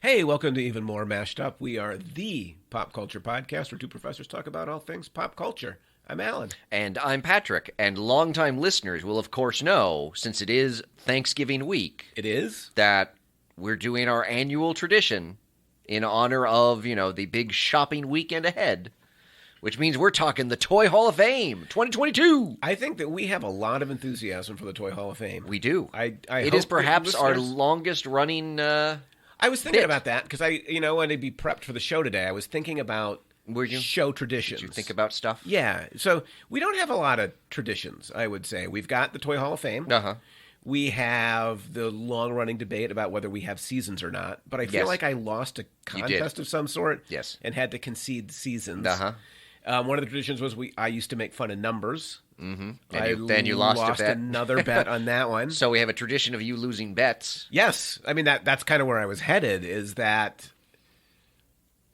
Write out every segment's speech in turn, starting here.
Hey, welcome to Even More Mashed Up. We are the pop culture podcast where two professors talk about all things pop culture. I'm Allan. And I'm Patrick. And longtime listeners will, of course, know, since it is Thanksgiving week, It is? that we're doing our annual tradition in honor of, the big shopping weekend ahead, which means we're talking the Toy Hall of Fame 2022. I think that we have a lot of enthusiasm for the Toy Hall of Fame. We do. I it hope is perhaps that our listeners- longest running. I was thinking bit. about that because when I'd be prepped for the show today, I was thinking about Were you? show traditions. Did you think about stuff? Yeah. So we don't have a lot of traditions, I would say. We've got the Toy Hall of Fame. Uh-huh. We have the long-running debate about whether we have seasons or not. But I feel Yes. like I lost a You did. contest of some sort. Yes. And had to concede seasons. Uh-huh. One of the traditions was I used to make fun of numbers. Mm-hmm. Then you lost a bet. another bet on that one. So we have a tradition of you losing bets. Yes. I mean, that's kind of where I was headed, is that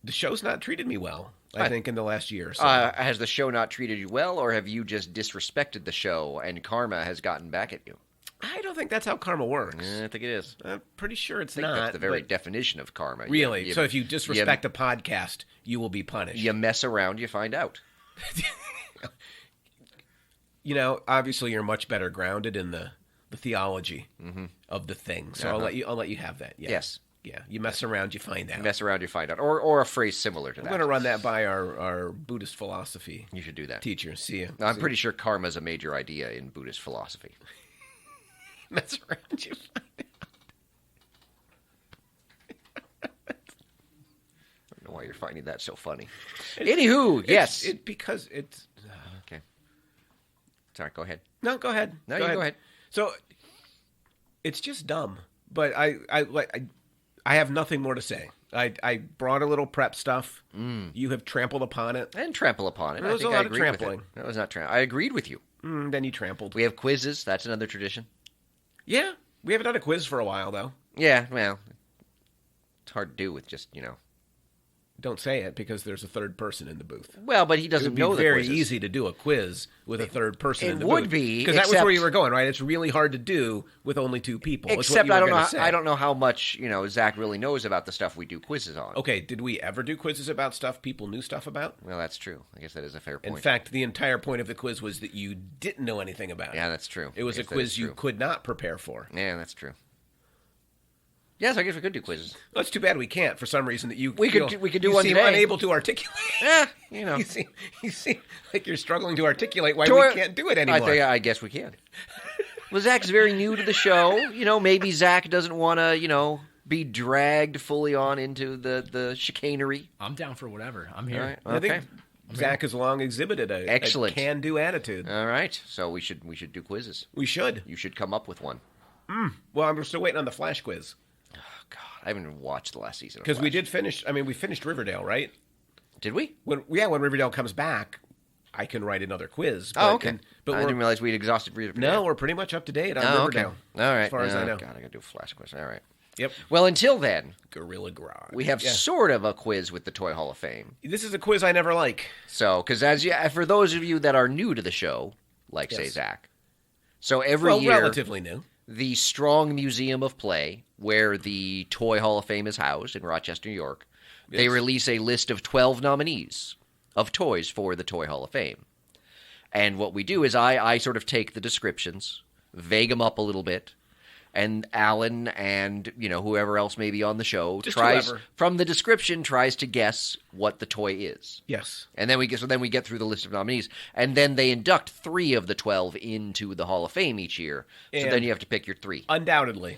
the show's not treated me well, I think, in the last year or so. Has the show not treated you well, or have you just disrespected the show and karma has gotten back at you? I don't think that's how karma works. I think it is. I'm pretty sure it's I think not. that's the very but- definition of karma. Really? So if you disrespect a podcast, you will be punished. You mess around, you find out. Obviously you're much better grounded in the theology of the thing. So I'll let you have that. Yeah. Yes. Yeah. You mess around, you find out. You mess around, you find out. Or a phrase similar to I'm that. going to run that by our Buddhist philosophy You should do that. teacher. See you. I'm pretty sure karma is a major idea in Buddhist philosophy. Mess around, you find out. I don't know why you're finding that so funny. Anywho, yes. Because it's... Okay. Sorry, go ahead. No, go ahead. No, you go ahead. So, it's just dumb. But I have nothing more to say. I brought a little prep stuff. You have trampled upon it. And trample upon it. There was I think a lot I of agreed with it. trampling. That was not trampling. I agreed with you. Then you trampled. We have quizzes. That's another tradition. Yeah. We haven't done a quiz for a while, though. Yeah, well, it's hard to do with just, Don't say it, because there's a third person in the booth. Well, but he It doesn't would be know the very quizzes. easy to do a quiz with a third person in the booth. It would be, because that was where except- you were going, right? It's really hard to do with only two people. It's what Except you were I don't gonna know. say. I don't know how much Zach really knows about the stuff we do quizzes on. Okay, did we ever do quizzes about stuff people knew stuff about? Well, that's true. I guess that is a fair In point. fact, the entire point of the quiz was that you didn't know anything about it. Yeah, that's true. It was I a guess that quiz is you true. could not prepare for. Yeah, that's true. Yes, I guess we could do quizzes. Well, it's too bad we can't for some reason that you We could do you one seem today. unable to articulate. Yeah, You seem like you're struggling to articulate why Tor- we can't do it anymore. I guess we can. Well, Zach's very new to the show. Maybe Zach doesn't want to, be dragged fully on into the chicanery. I'm down for whatever. I'm here. All right. I Okay. think Zach has long exhibited a Excellent. can-do attitude. All right. So we should do quizzes. We should. You should come up with one. Well, I'm still waiting on the Flash quiz. God, I haven't even watched the last season. Because we did finish, we finished Riverdale, right? Did we? When Riverdale comes back, I can write another quiz. Oh, okay. But I didn't realize we'd exhausted Riverdale. No, we're pretty much up to date on Oh, okay. Riverdale. All right. As far as I know. God, I got to do a flash quiz. All right. Yep. Well, until then, Gorilla Garage. we have sort of a quiz with the Toy Hall of Fame. This is a quiz I never like. So, because for those of you that are new to the show, like say Yes. Zach, so every year, relatively new. the Strong Museum of Play, where the Toy Hall of Fame is housed in Rochester, New York, they Yes. release a list of 12 nominees of toys for the Toy Hall of Fame. And what we do is I sort of take the descriptions, vague them up a little bit, and Allan and whoever else may be on the show Just tries whoever. from the description tries to guess what the toy is. Yes. And then we get through the list of nominees, and then they induct 3 of the 12 into the Hall of Fame each year. So And then you have to pick your 3. Undoubtedly,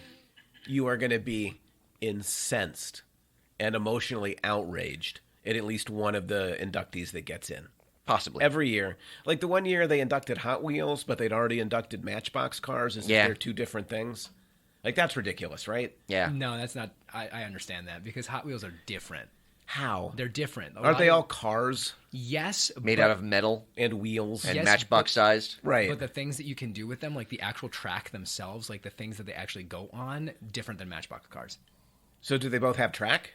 you are going to be incensed and emotionally outraged at least one of the inductees that gets in. Possibly. Every year. Like the one year they inducted Hot Wheels, but they'd already inducted Matchbox cars as if Yeah. they're two different things. Like, that's ridiculous, right? Yeah. No, that's not. I understand that because Hot Wheels are different. How? They're different. Aren't they all cars Yes. Made out of metal and wheels? and Yes, matchbox sized. Right. But the things that you can do with them, like the actual track themselves, like the things that they actually go on, different than Matchbox cars. So do they both have track?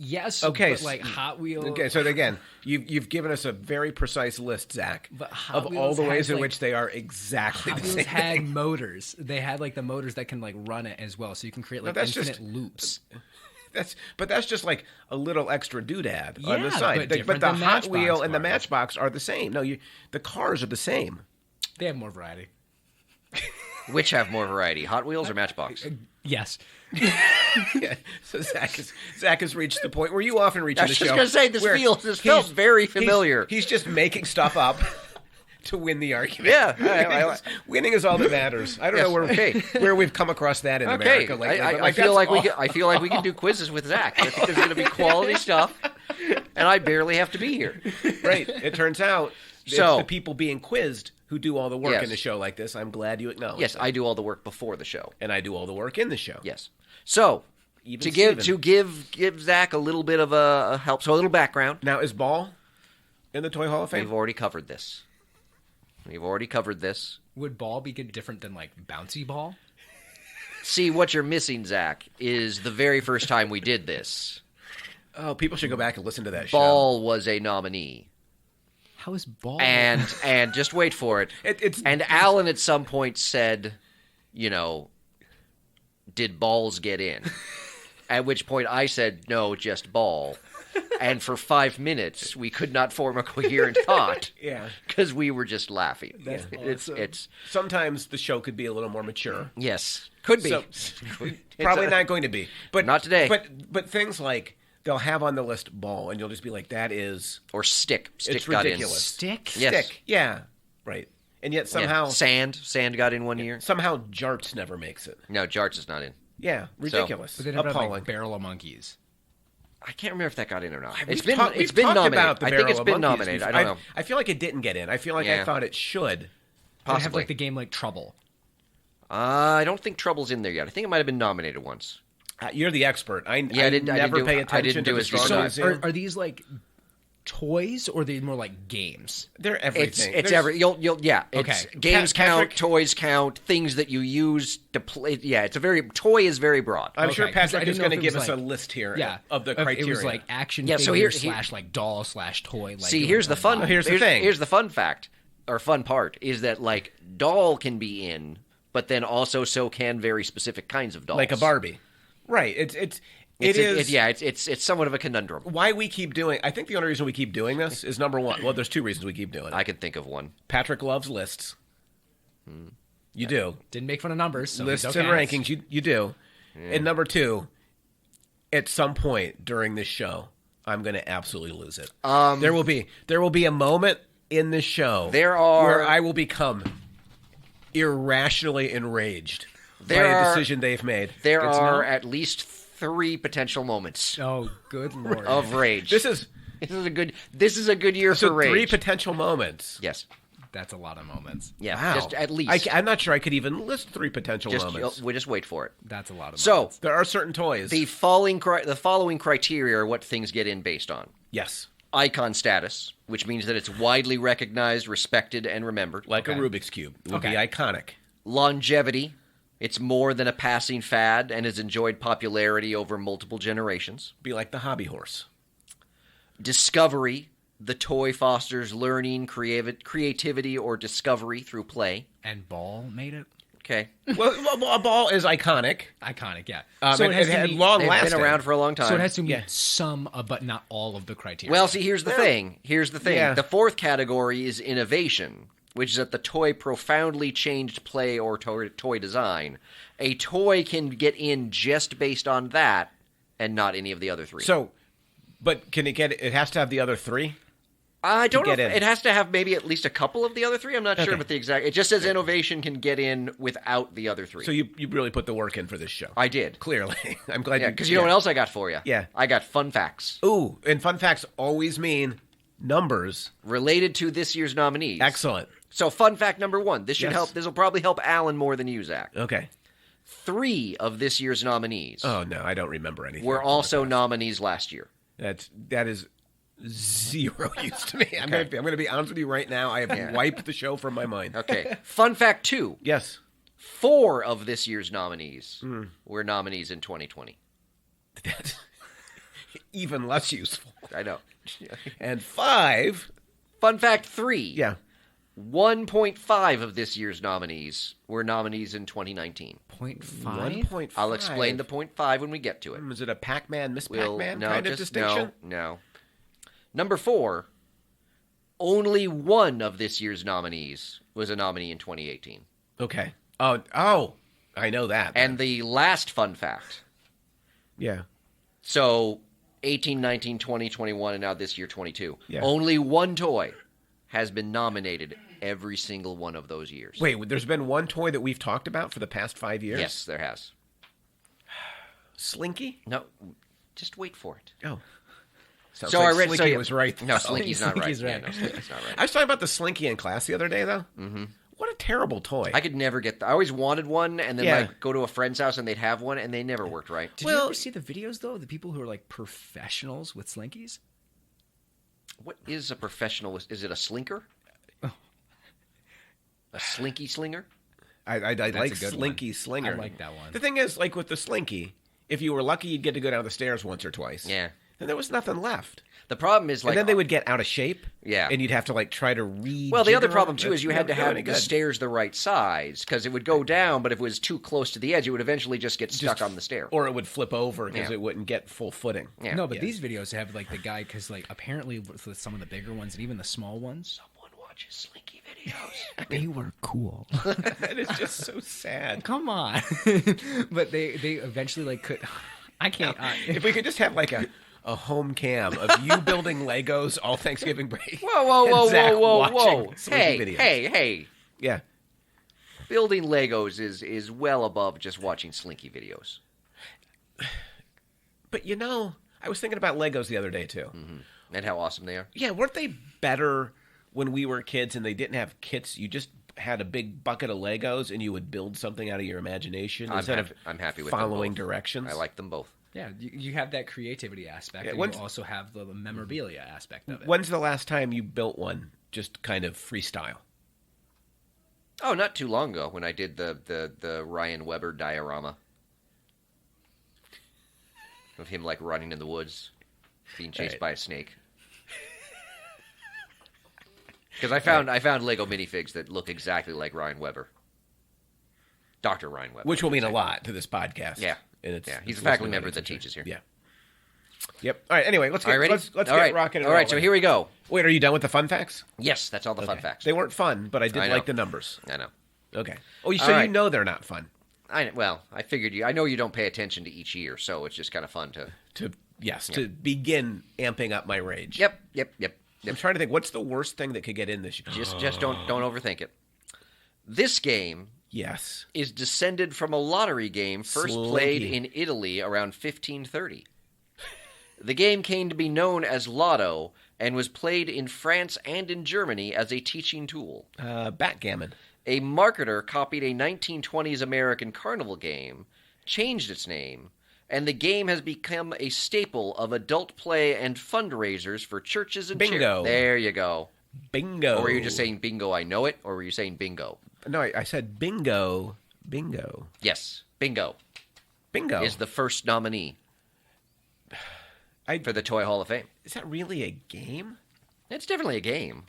Yes. Okay, But like Hot Wheels. Okay, so again, you've given us a very precise list, Zach, But Hot of all Wheels the ways has, in like- which they are exactly Hot the Wheels same had thing. motors. They had like the motors that can like run it as well, so you can create like that's infinite just- loops. that's just like a little extra doodad on the Yeah, side. but But different the than Hot Matchbox Wheel and the cars. Matchbox are the same. No, the cars are the same. They have more variety. Which have more variety, Hot Wheels or Matchbox? Yes. Yeah. So Zach has reached the point where you often reach I in was the just show. gonna say, this where felt very he's- familiar. He's just making stuff up to win the argument. Yeah, winning is all that matters. I don't know where we've come across that in Okay, America lately. but I feel that's like I feel like we can do quizzes with Zach. I think there's going to be quality stuff, and I barely have to be here. Right. It turns out it's So- the people being quizzed who do all the work Yes. in a show like this. I'm glad you acknowledge Yes, that. I do all the work before the show. And I do all the work in the show. Yes. So Even to give Zach a little bit of a help, so a little background. Now, is Ball in the Toy Hall of Fame? We've already covered this. Would ball be good different than like bouncy ball? See, what you're missing, Zach, is the very first time we did this. Oh, people should go back and listen to that show. Ball was a nominee. How is ball? And just wait for it. It's And Allan at some point said, did balls get in? At which point I said, no, just ball. And for 5 minutes, we could not form a coherent thought. Yeah. Because we were just laughing. That's It's sometimes the show could be a little more mature. yes, could be. So, probably not going to be. But Not today. But things like they'll have on the list Ball, and you'll just be like, that is Or stick. Stick it's got ridiculous. stick? Yes. Stick. Yeah. Right. And yet in. somehow Yeah. Sand got in 1 year. somehow Jarts never makes it. No, Jarts is not in. Yeah. Ridiculous. But they never had Appalling. like barrel of monkeys. I can't remember if that got in or not. We've It's been talked nominated. about the I think Barrel it's of been Monkeys nominated. before. I don't know. I feel like it didn't get in. I feel like I Yeah. thought it should. They have Possibly. like the game like Trouble. I don't think Trouble's in there yet. I think it might have been nominated once. You're the expert. I I didn't never do- pay I attention didn't to do the as Star deep a Wars dive. Museum. Are these like toys or are they more like games? They're everything. It's There's- It's Okay. games Patrick- count, toys count, things that you use to play. Yeah, toy is very broad. I'm sure Okay, 'cause I Patrick didn't is know going to if it give was us a like- list here Yeah, of the if criteria. It was like action Yeah, so figures here- slash like doll slash toy. Like See, here's the fun. Here's the thing. Here's the fun fact or fun part is that like doll can be in, but then also so can very specific kinds of dolls, like a Barbie. Right. It's somewhat of a conundrum. Why we keep doing. I think the only reason we keep doing this is number one. Well, there's two reasons we keep doing it. I can think of one. Patrick loves lists. You do. Didn't make fun of numbers. So Lists it's and okay. rankings. You do. And number two, at some point during this show, I'm going to absolutely lose it. There will be a moment in this show where I will become irrationally enraged by a decision they've made. There Good to are know. at least 3 potential moments Oh, good lord. of rage. This is This is a good year so for rage. 3 potential moments. Yes. That's a lot of moments. Yeah. Wow. Just at least. I'm not sure I could even list 3 potential moments. We just wait for it. That's a lot of So moments. There are certain toys. the following criteria are what things get in based on: Yes. icon status, which means that it's widely recognized, respected, and remembered. Like Okay. a Rubik's Cube. It would be Okay. iconic. Longevity. It's more than a passing fad and has enjoyed popularity over multiple generations. Be like the hobby horse. Discovery. The toy fosters learning, creativity, or discovery through play. And ball made it Okay. Well, a ball is iconic. iconic. Yeah. So it had They've long-lasting. been around for a long time. So it has to meet Yeah. some, but not all of the criteria. Well, see, here's the thing. Yeah. The 4th category is innovation, which is that the toy profoundly changed play or toy design. A toy can get in just based on that and not any of the other 3. So, but can it get? It has to have the other 3. I don't know. get in. It has to have maybe at least a couple of the other 3. I'm not sure Okay. about the exact. It just says innovation can get in without the other 3. So you really put the work in for this show. I did. Clearly, I'm glad. Yeah, because you know what else I got for you? Yeah. I got fun facts Ooh, and fun facts always mean numbers. related to this year's nominees. Excellent. So, fun fact number 1. This should Yes. help. This will probably help Allan more than you, Zach. Okay. 3 of this year's nominees Oh no, I don't remember anything. were also nominees last year. That is zero use to me. I'm going to be honest with you right now. I have wiped the show from my mind. Okay. Fun fact 2. Yes. 4 of this year's nominees Hmm. were nominees in 2020. That's even less useful. I know. And 5. Fun fact 3. Yeah. 1.5 of this year's nominees were nominees in 2019. 0.5? 1.5. I'll explain the 0.5 when we get to it. Is it a Pac-Man, Miss Pac-Man kind of distinction? No. Number 4, only one of this year's nominees was a nominee in 2018. Okay. Oh, I know that. And the last fun fact. Yeah. So 18, 19, 20, 21, and now this year 22. Yeah. Only one toy has been nominated every single one of those years. Wait, there's been one toy that we've talked about for the past 5 years? Yes, there has. Slinky? No, just wait for it. Oh. Sounds So like I read Slinky was right. No, Slinky's not right. Slinky's right. Yeah, no, Slinky's not right. I was talking about the Slinky in class the other day, though. Mm-hmm. What a terrible toy. I could never get I always wanted one, and then like go to a friend's house and they'd have one, and they never worked right. Did you ever see the videos, though? The people who are like professionals with Slinkies? What is a professional? Is it a slinker? Oh. A slinky slinger? I like Slinky one. Slinger. I like that one. The thing is, like with the Slinky, if you were lucky, you'd get to go down the stairs once or twice. Yeah. And there was nothing left. The problem is, like, and then they would get out of shape. Yeah. And you'd have to, like, try to read. Well, the other problem, too, is you had to have the stairs the right size, because it would go down, but if it was too close to the edge, it would eventually just get stuck on the stair. Or it would flip over because it wouldn't get full footing. Yeah. No, but these videos have, like, the guy, because, like, apparently with some of the bigger ones and even the small ones. Someone watches Slinky videos. They were cool. That is just so sad. Come on. But they eventually, like, could... I can't... if we could just have, like, a home cam of you building Legos all Thanksgiving break. Whoa. Hey. Yeah. Building Legos is well above just watching Slinky videos. But, you know, I was thinking about Legos the other day, too. Mm-hmm. And how awesome they are. Yeah, weren't they better when we were kids and they didn't have kits? You just had a big bucket of Legos and you would build something out of your imagination instead of I'm happy with following them both. directions. I like them both. Yeah, you have that creativity aspect, and you also have the memorabilia aspect of it. When's the last time you built one, just kind of freestyle? Oh, not too long ago when I did the Ryan Weber diorama of him like running in the woods, being chased by a snake. Because I found Lego minifigs that look exactly like Ryan Weber, Dr. Ryan Weber, which will mean a lot to this podcast. Yeah. And he's a faculty member that teaches here. Yeah. Yep. All right. Anyway, let's get let's get rocking. All right. So here we go. Wait, are you done with the fun facts? Yes, that's all the fun facts. They weren't fun, but I did like the numbers. I know. Okay. Oh, so you know they're not fun. I figured I know you don't pay attention to each year, so it's just kind of fun to begin amping up my rage. Yep. I'm trying to think what's the worst thing that could get in this year. Just don't overthink it. This game. Yes. Is descended from a lottery game first played in Italy around 1530. The game came to be known as Lotto and was played in France and in Germany as a teaching tool. Backgammon. A marketer copied a 1920s American carnival game, changed its name, and the game has become a staple of adult play and fundraisers for churches and charities. Bingo. There you go. Bingo. Or were you just saying bingo, I know it, or were you saying bingo? No, I said bingo. Bingo. Yes, bingo. Bingo is the first nominee for the Toy Hall of Fame. Is that really a game? It's definitely a game.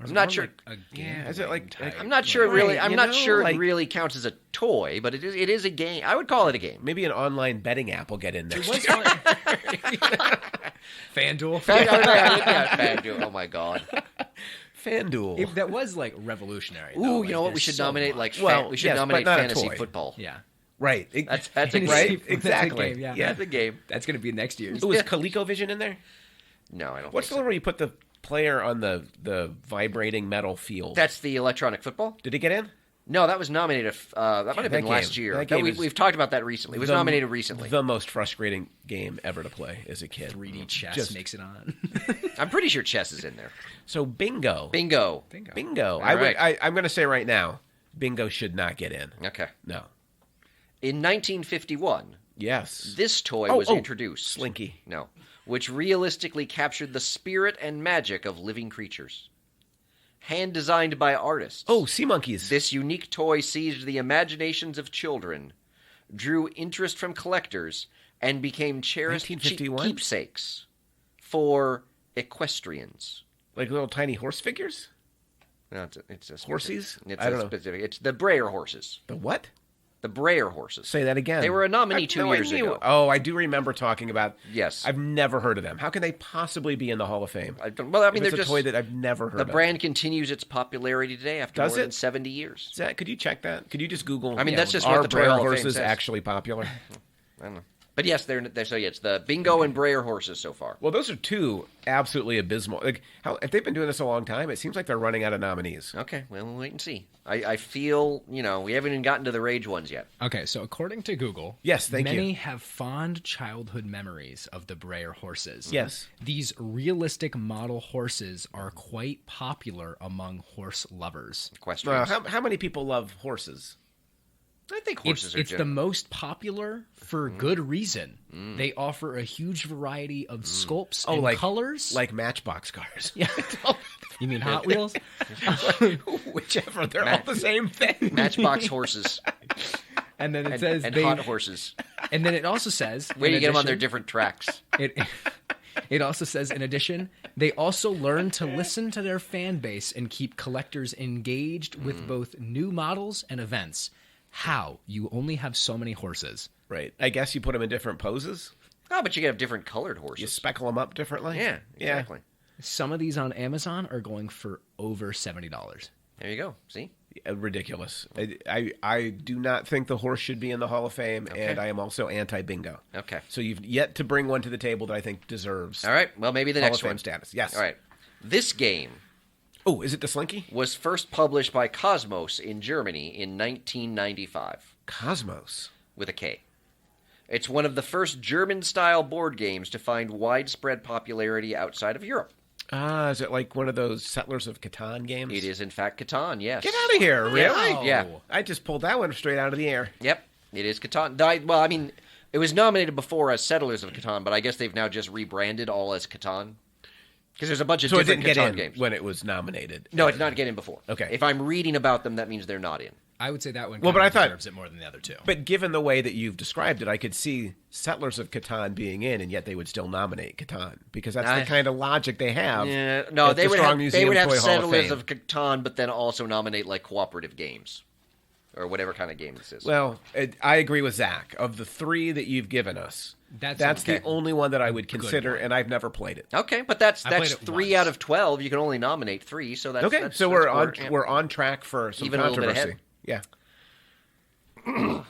I'm not sure. Is it like? I'm not sure. Really, I'm not sure it really counts as a toy, but it is a game. I would call it a game. Maybe an online betting app will get in there. FanDuel. FanDuel. Oh my God. FanDuel. That was like revolutionary. Ooh, you know what? We should nominate we should nominate fantasy football. Yeah. Right. That's a game. Right. Exactly. That's a game, yeah. That's a game. That's going to be next year's. Ooh, is ColecoVision in there? No, I don't. What's the one where you put the player on the vibrating metal field? That's the electronic football. Did it get in? No, that was nominated. That might have been last year. We've talked about that recently. It was nominated recently. The most frustrating game ever to play as a kid. 3D chess makes it on. I'm pretty sure chess is in there. So bingo. Right. I'm going to say right now, bingo should not get in. Okay. No. In 1951, yes, this toy was introduced. Slinky. No. Which realistically captured the spirit and magic of living creatures. Hand-designed by artists. Oh, sea monkeys. This unique toy seized the imaginations of children, drew interest from collectors, and became cherished keepsakes for equestrians. Like little tiny horse figures? No, it's a Horses? It's I don't know. specific. It's the Breyer horses. The what? The Breyer horses. Say that again. They were a nominee 2 years ago. Oh, I do remember talking about. Yes. I've never heard of them. How can they possibly be in the Hall of Fame? Well, I mean, it's they're a toy that I've never heard of. The brand continues its popularity today after more than 70 years. Zach, could you check that? Could you just Google? I mean, that's just what the Toy Hall of Fame horses says. actually popular? I don't know. But yes, they're so yeah, it's the Bingo and Breyer horses so far. Well, those are two absolutely abysmal. Like, if they've been doing this a long time, it seems like they're running out of nominees. Okay, well, we'll wait and see. I feel, we haven't even gotten to the rage ones yet. Okay, so according to Google, yes, many have fond childhood memories of the Breyer horses. Yes. These realistic model horses are quite popular among horse lovers. Questions. How many people love horses? I think horses it's the most popular for good reason. They offer a huge variety of sculpts and colors. Like Matchbox cars. Yeah. You mean Hot Wheels? Whichever. They're all the same thing. Matchbox horses. And then it says... And hot horses. And then it also says... Where do you get them on their different tracks? It also says, in addition, they also learn to listen to their fan base and keep collectors engaged with both new models and events. How? You only have so many horses. Right. I guess you put them in different poses. Oh, but you can have different colored horses. You speckle them up differently. Yeah, exactly. Some of these on Amazon are going for over $70. There you go. See? Ridiculous. I do not think the horse should be in the Hall of Fame, and I am also anti-bingo. Okay. So you've yet to bring one to the table that I think deserves. All right. Well, maybe the Hall next of Fame one. status. Yes. All right. This game... Oh, is it the Slinky? Was first published by Cosmos in Germany in 1995. Cosmos? With a K. It's one of the first German-style board games to find widespread popularity outside of Europe. Ah, is it like one of those Settlers of Catan games? It is, in fact, Catan, yes. Get out of here, really? Yeah. I just pulled that one straight out of the air. Yep, it is Catan. Well, I mean, it was nominated before as Settlers of Catan, but I guess they've now just rebranded all as Catan. Because there's a bunch of different Catan games. So it didn't get in when it was nominated? No, it did not get in before. Okay. If I'm reading about them, that means they're not in. I would say that one deserves it more than the other two. But given the way that you've described it, I could see Settlers of Catan being in, and yet they would still nominate Catan. Because that's the kind of logic they have. Yeah, no, they would have Settlers of Catan, but then also nominate like cooperative games. Or whatever kind of game this is. Well, I agree with Zach. Of the three that you've given us, that's the only one that I would consider, and I've never played it. Okay, but that's 3 out of 12. You can only nominate 3, so that's okay. So we're on track for some even controversy. A little bit ahead. Yeah.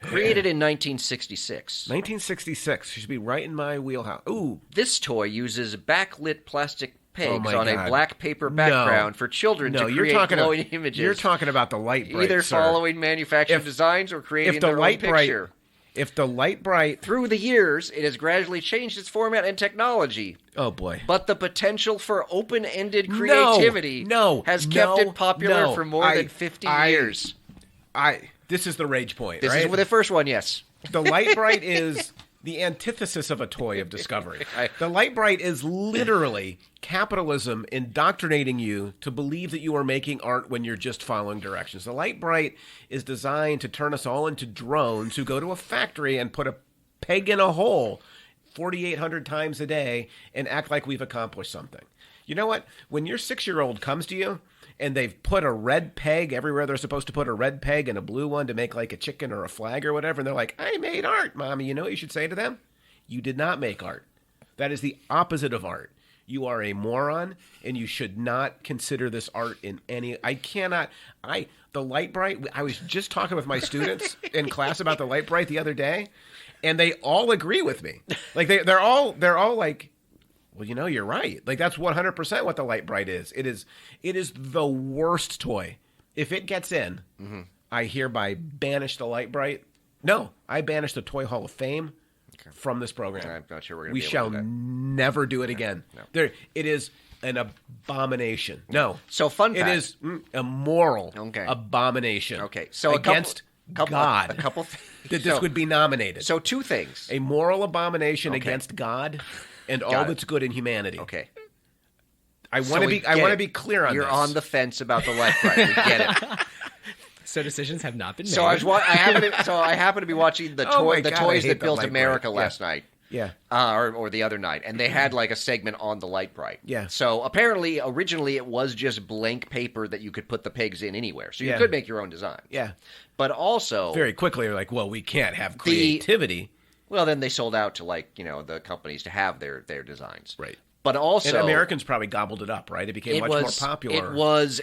Created in 1966. 1966 should be right in my wheelhouse. Ooh, this toy uses backlit plastic pegs on a black paper background for children to create glowing images. You're talking about the light bright, either following manufactured designs or creating their own picture. If the light bright... Through the years, it has gradually changed its format and technology. Oh, boy. But the potential for open-ended creativity has kept it popular for more than 50 years. This is the rage point, This right? is the first one, yes. The light bright is the antithesis of a toy of discovery. The light bright is literally capitalism indoctrinating you to believe that you are making art when you're just following directions. The light bright is designed to turn us all into drones who go to a factory and put a peg in a hole 4,800 times a day and act like we've accomplished something. You know what? When your 6-year-old comes to you and they've put a red peg everywhere they're supposed to put a red peg and a blue one to make like a chicken or a flag or whatever, and they're like, I made art, Mommy. You know what you should say to them? You did not make art. That is the opposite of art. You are a moron, and you should not consider this art in any... The light bright... I was just talking with my students in class about the light bright the other day, and they all agree with me. Like, they're all like... Well, you're right. Like, that's 100% what the light bright is. It is the worst toy. If it gets in, I hereby banish the light bright. No, I banish the Toy Hall of Fame from this program. I'm not sure we're going to We shall never do it again. No. It is an abomination. No. So fun fact. It is a moral abomination. Okay. So against God. A couple that this would be nominated. So 2 things. A moral abomination against God and all that's good in humanity. Okay. I want to be clear on this. You're on the fence about the light bright. We get it. So decisions have not been made. So I happen to be watching the toys that built America last night. Yeah. Or the other night, and they had like a segment on the light bright. Yeah. So apparently, originally it was just blank paper that you could put the pegs in anywhere. So you could make your own design. Yeah. But also... Very quickly, they're like, well, we can't have creativity. Well, then they sold out to the companies to have their designs. Right. But also... And Americans probably gobbled it up, right? It became much more popular. It was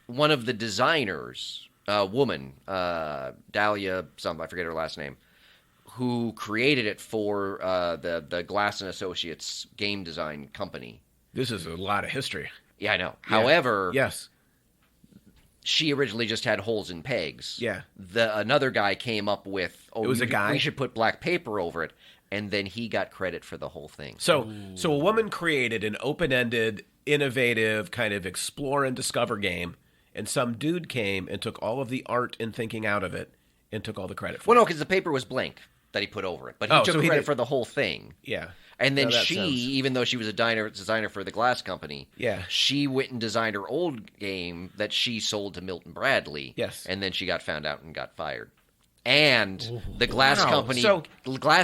one of the designers, woman, Dahlia, I forget her last name, who created it for the Glass and Associates game design company. This is a lot of history. Yeah, I know. Yeah. However, yes, she originally just had holes in pegs. Yeah. Another guy came up with, it was a guy. We should put black paper over it, and then he got credit for the whole thing. So a woman created an open-ended, innovative kind of explore and discover game, and some dude came and took all of the art and thinking out of it and took all the credit for it. Well, no, because the paper was blank that he put over it, but he took credit for the whole thing. Yeah. And then even though she was a designer for the glass company, she went and designed her old game that she sold to Milton Bradley. Yes. And then she got found out and got fired. And the glass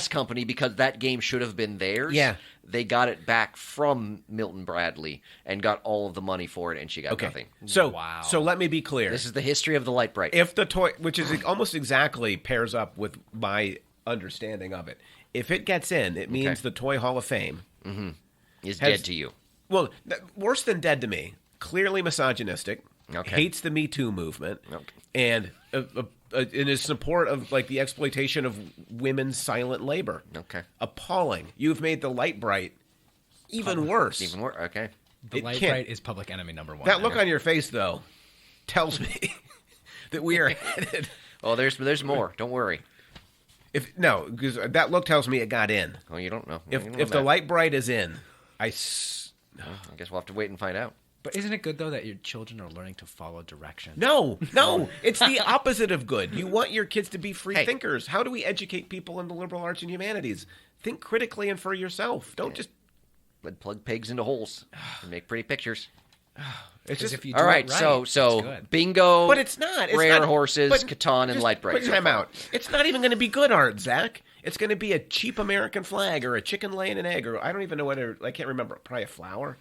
company, because that game should have been theirs, they got it back from Milton Bradley and got all of the money for it, and she got nothing. So let me be clear. This is the history of the Light Bright. If the toy, which is almost exactly pairs up with my understanding of it, if it gets in, it means the Toy Hall of Fame is dead to you. Well, worse than dead to me. Clearly misogynistic. Hates the Me Too movement, and in his support of like the exploitation of women's silent labor. Appalling. You've made the Light Bright even worse. Even worse. Okay. The Light Bright is public enemy number one. That look on your face, though, tells me that we are headed. Oh, there's more. Don't worry. Because that look tells me it got in. Oh, you don't know. If the Light Bright is in, I guess we'll have to wait and find out. But isn't it good, though, that your children are learning to follow directions? No. It's the opposite of good. You want your kids to be free thinkers. How do we educate people in the liberal arts and humanities? Think critically and for yourself. Don't just... plug pegs into holes and make pretty pictures. It's just if you all right. So bingo. But it's not. It's rare not, horses, Catan, and Light Bright. Put time out. It's not even going to be good art, Zach. It's going to be a cheap American flag or a chicken laying an egg, or I don't even know I can't remember. Probably a flower.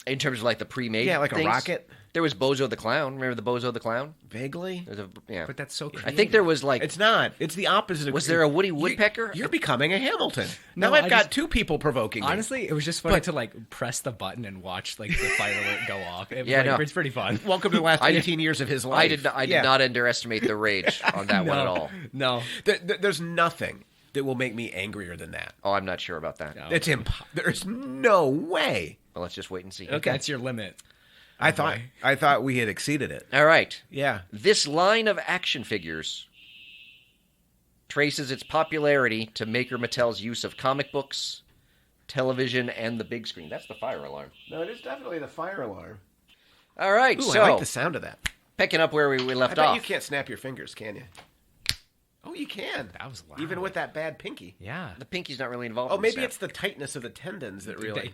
In terms of like the pre-made, like things. A rocket. There was Bozo the Clown. Remember the Bozo the Clown? Vaguely. But that's so creative. I think there was like... It's not. It's the opposite. Was there a Woody Woodpecker? You're becoming a Hamilton. Now I've got two people provoking me. Honestly, it was just funny to like press the button and watch like the fire alert go off. It's pretty fun. Welcome to the last 18 years of his life. I did not underestimate the rage on that one at all. No. There's nothing that will make me angrier than that. Oh, I'm not sure about that. No. There's no way. Well, let's just wait and see. Okay. That's your limit. I thought we had exceeded it. All right. Yeah. This line of action figures traces its popularity to Maker Mattel's use of comic books, television, and the big screen. That's the fire alarm. No, it is definitely the fire alarm. All right. Ooh, I like the sound of that. Picking up where we left off. I bet you can't snap your fingers, can you? Oh, you can. That was loud. Even with that bad pinky. Yeah. The pinky's not really involved. Oh, maybe it's the tightness of the tendons that really...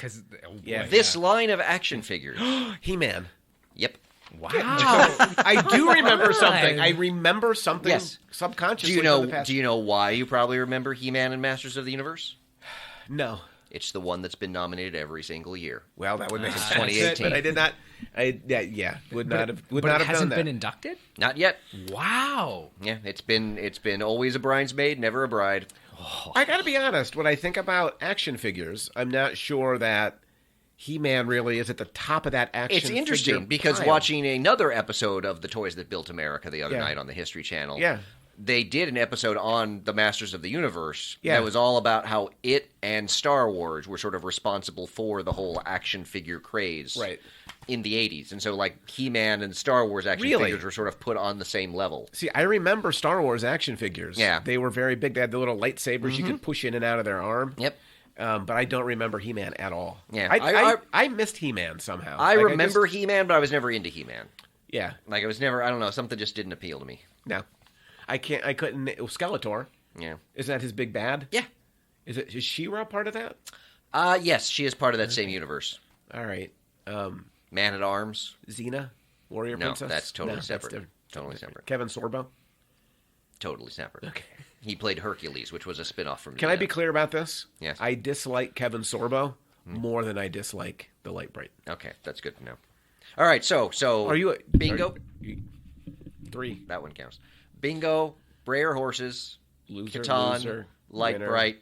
This line of action figures. He-Man. Yep. Wow. I do remember something. I remember something subconsciously. Do you know why you probably remember He-Man and Masters of the Universe? No. It's the one that's been nominated every single year. Well, that would make sense. 2018. But I did not. Would not have done that. It hasn't been inducted? Not yet. Wow. Yeah, it's been always a bridesmaid, never a bride. Oh. I got to be honest. When I think about action figures, I'm not sure that He-Man really is at the top of that action. It's interesting because watching another episode of The Toys That Built America the other night on the History Channel. Yeah. They did an episode on the Masters of the Universe that was all about how it and Star Wars were sort of responsible for the whole action figure craze in the 80s. And so, like, He-Man and Star Wars action figures were sort of put on the same level. See, I remember Star Wars action figures. Yeah. They were very big. They had the little lightsabers you could push in and out of their arm. Yep. But I don't remember He-Man at all. Yeah. I missed He-Man somehow. I remember He-Man, but I was never into He-Man. Yeah. Like, I was never, I don't know, something just didn't appeal to me. No. I couldn't. Skeletor. Yeah. Isn't that his big bad? Yeah. Is She-Ra part of that? Yes, she is part of that same universe. All right. Man-at-Arms. Xena? Warrior Princess? No, that's totally separate. That's totally separate. Kevin Sorbo? Totally separate. Okay. He played Hercules, which was a spinoff from. Can I be clear about this? Yes. I dislike Kevin Sorbo more than I dislike the Light Bright. Okay, that's good to know. All right, so are you bingo? 3. That one counts. Bingo, Breyer Horses, Catan, Light Bright,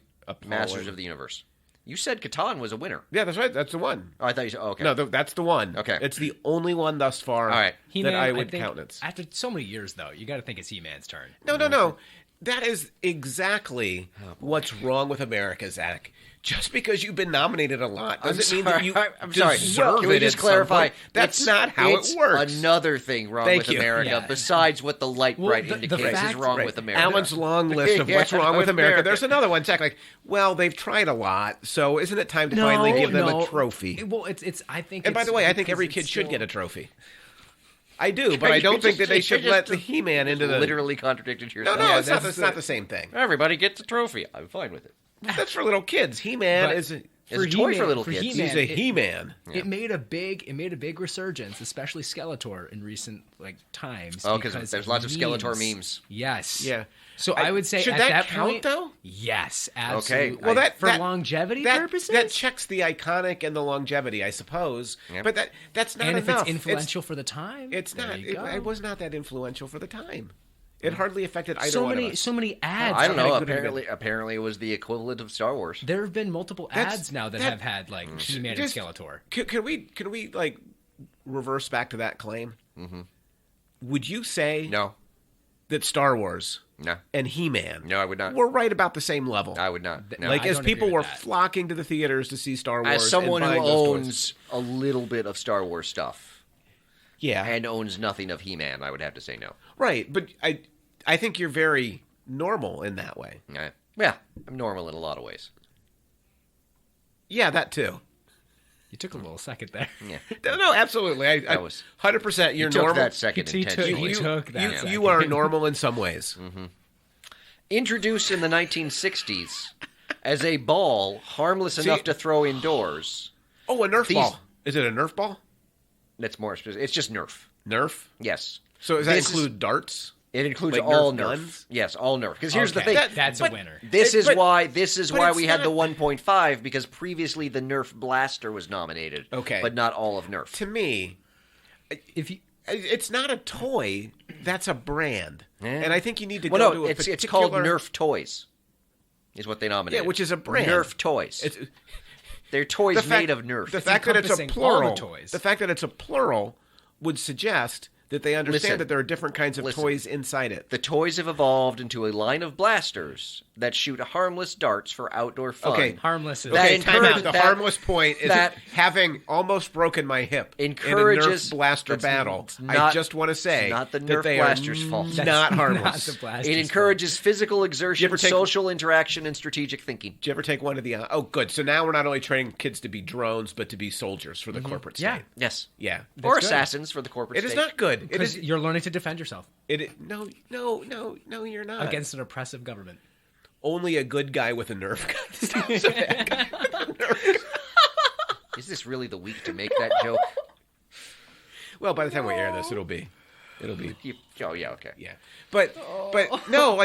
Masters of the Universe. You said Catan was a winner. Yeah, that's right. That's the one. Oh, I thought you said. Oh, okay. No, that's the one. Okay, it's the only one thus far. All right. That I would countenance. After so many years, though, you got to think it's He-Man's turn. No. That is exactly what's wrong with America, Zach. Just because you've been nominated a lot doesn't mean that you deserve Can we it just at clarify? some point. That's not how it works. Another thing wrong with America, besides what the Light Bright indicates is wrong with America. Allan's long list of what's wrong with America. There's another one, Zach. Like, well, they've tried a lot, so isn't it time to finally give them a trophy? Well, it's. I think. And by the way, I think every kid should get a trophy. I do, but I don't think that they should let the He-Man into the... Literally contradicted yourself. No, it's not the same thing. Everybody gets a trophy. I'm fine with it. That's for little kids. He-Man is a toy for little kids. He's a He-Man. It made a big resurgence, especially Skeletor in recent times. Oh, because there's lots of Skeletor memes. Yes. Yeah. So I would say should at that count point, though? Yes, absolutely. Okay. Well, for longevity purposes, that checks the iconic and the longevity, I suppose. Yep. But that's not enough. And if it's influential for the time, it's not. It was not that influential for the time. It hardly affected either one of us. So many ads. I don't know. Apparently, it was the equivalent of Star Wars. There have been multiple ads now that have had He-Man and Skeletor. Can we reverse back to that claim? Mm-hmm. Would you say no that Star Wars no and He-Man I would not. We're right about the same level. I would not. No. As people were flocking to the theaters to see Star Wars, as someone who owns a little bit of Star Wars stuff, and owns nothing of He-Man, I would have to say no. Right, but I think you're very normal in that way. Yeah, I'm normal in a lot of ways. Yeah, that too. You took a little second there. Yeah. No, absolutely. That was 100%. You're normal. Took that second intentionally. He took that second. You are normal in some ways. Mm-hmm. Introduced in the 1960s as a ball harmless enough to throw indoors. Oh, a Nerf ball. Is it a Nerf ball? That's more specific. It's just Nerf. Nerf? Yes. So does that include darts? It includes all Nerf guns? Yes, all Nerf. Because here's the thing. That's a winner. This is why we had the 1.5, because previously the Nerf Blaster was nominated. Okay. But not all of Nerf. To me, it's not a toy. That's a brand. And I think you need to go to a particular... It's called Nerf Toys, is what they nominated. Yeah, which is a brand. Nerf Toys. They're toys made of Nerf. The fact that it's a plural... The fact that it's a plural would suggest... that they understand that there are different kinds of toys inside it. The toys have evolved into a line of blasters that shoot harmless darts for outdoor fun. Okay, harmless. Time out. The harmless point is that having almost broken my hip encourages in a Nerf blaster battle. I just want to say not the that Nerf they blaster's fault. Not harmless. Not the blaster's it encourages fault. Physical exertion, social interaction, and strategic thinking. Did you ever take one of the... Oh, good. So now we're not only training kids to be drones, but to be soldiers for the corporate state. Yeah. Yes. Yeah. Or assassins for the corporate state. It is not good. Because you're learning to defend yourself. No, you're not. Against an oppressive government. Only a good guy with a Nerf gun stops a bad guy with a Nerf gun. Is this really the week to make that joke? Well, by the time we air this, it'll be. Oh yeah, okay, yeah. But no,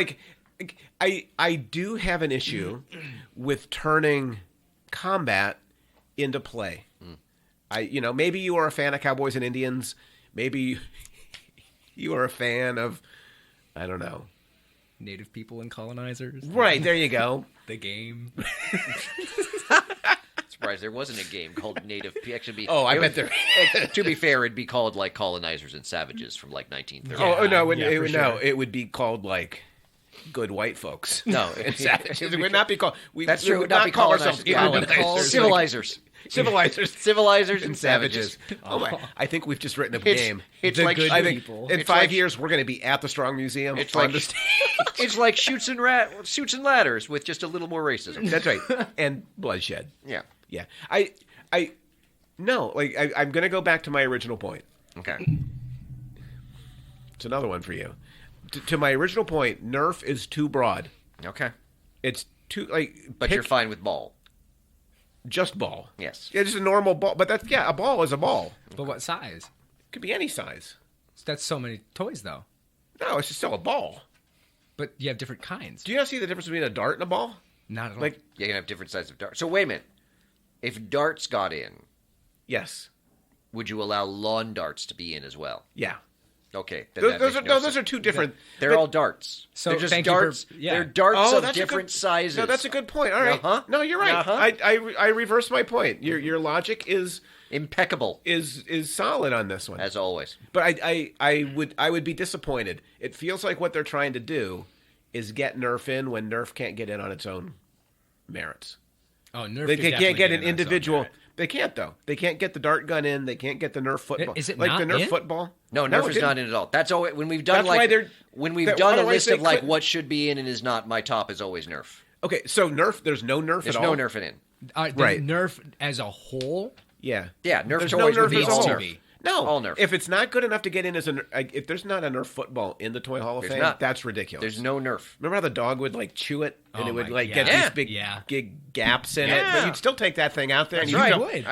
I do have an issue with turning combat into play. Maybe you are a fan of Cowboys and Indians. Maybe you are a fan of, I don't know, Native people and colonizers. Right, there you go. The game. Surprised there wasn't a game called Native. Actually, I bet there. To be fair, it'd be called like Colonizers and Savages from like 1930. It would be called like Good White Folks. No, Savages. It would not be called. That's true. It would not be called ourselves. It would be called Civilizers. Civilizers and Savages. Oh my! I think we've just written a game. It's like good people. In 5 years, we're going to be at the Strong Museum. It's like shoots and ladders with just a little more racism. That's right, and bloodshed. Yeah. I'm going to go back to my original point. Okay. It's another one for you. To my original point, Nerf is too broad. Okay. It's too But you're fine with ball. Just ball. Yes. Yeah, just a normal ball. But a ball is a ball. But what size? It could be any size. That's so many toys, though. No, it's just still a ball. But you have different kinds. Do you not see the difference between a dart and a ball? Not at all. Like you can have different sizes of darts. So wait a minute. If darts got in, yes, would you allow lawn darts to be in as well? Yeah. Okay. Those are two different. They're all darts. So they're just darts. They're darts of different sizes. No, that's a good point. All right. No, you're right. I reversed my point. Your logic is impeccable. Is solid on this one, as always. But I would be disappointed. It feels like what they're trying to do is get Nerf in when Nerf can't get in on its own merits. Oh, Nerf. They can't get an individual. They can't though. They can't get the dart gun in. They can't get the Nerf football. Is it like not the Nerf in? football? No, Nerf is not in at all. That's always when we've done done a list of like what should be in and is not. My top is always Nerf. Okay, so Nerf. There's no Nerf There's at all. no Nerf in. Right. Nerf as a whole. Yeah. Yeah. Nerf there's toys no would be Nerf all as a Nerf. whole. No, all Nerf. If it's not good enough to get in as if there's not a Nerf football in the Toy Hall of Fame, that's ridiculous. There's no Nerf. Remember how the dog would like chew it and it would like get these big gaps in it, but you'd still take that thing out there and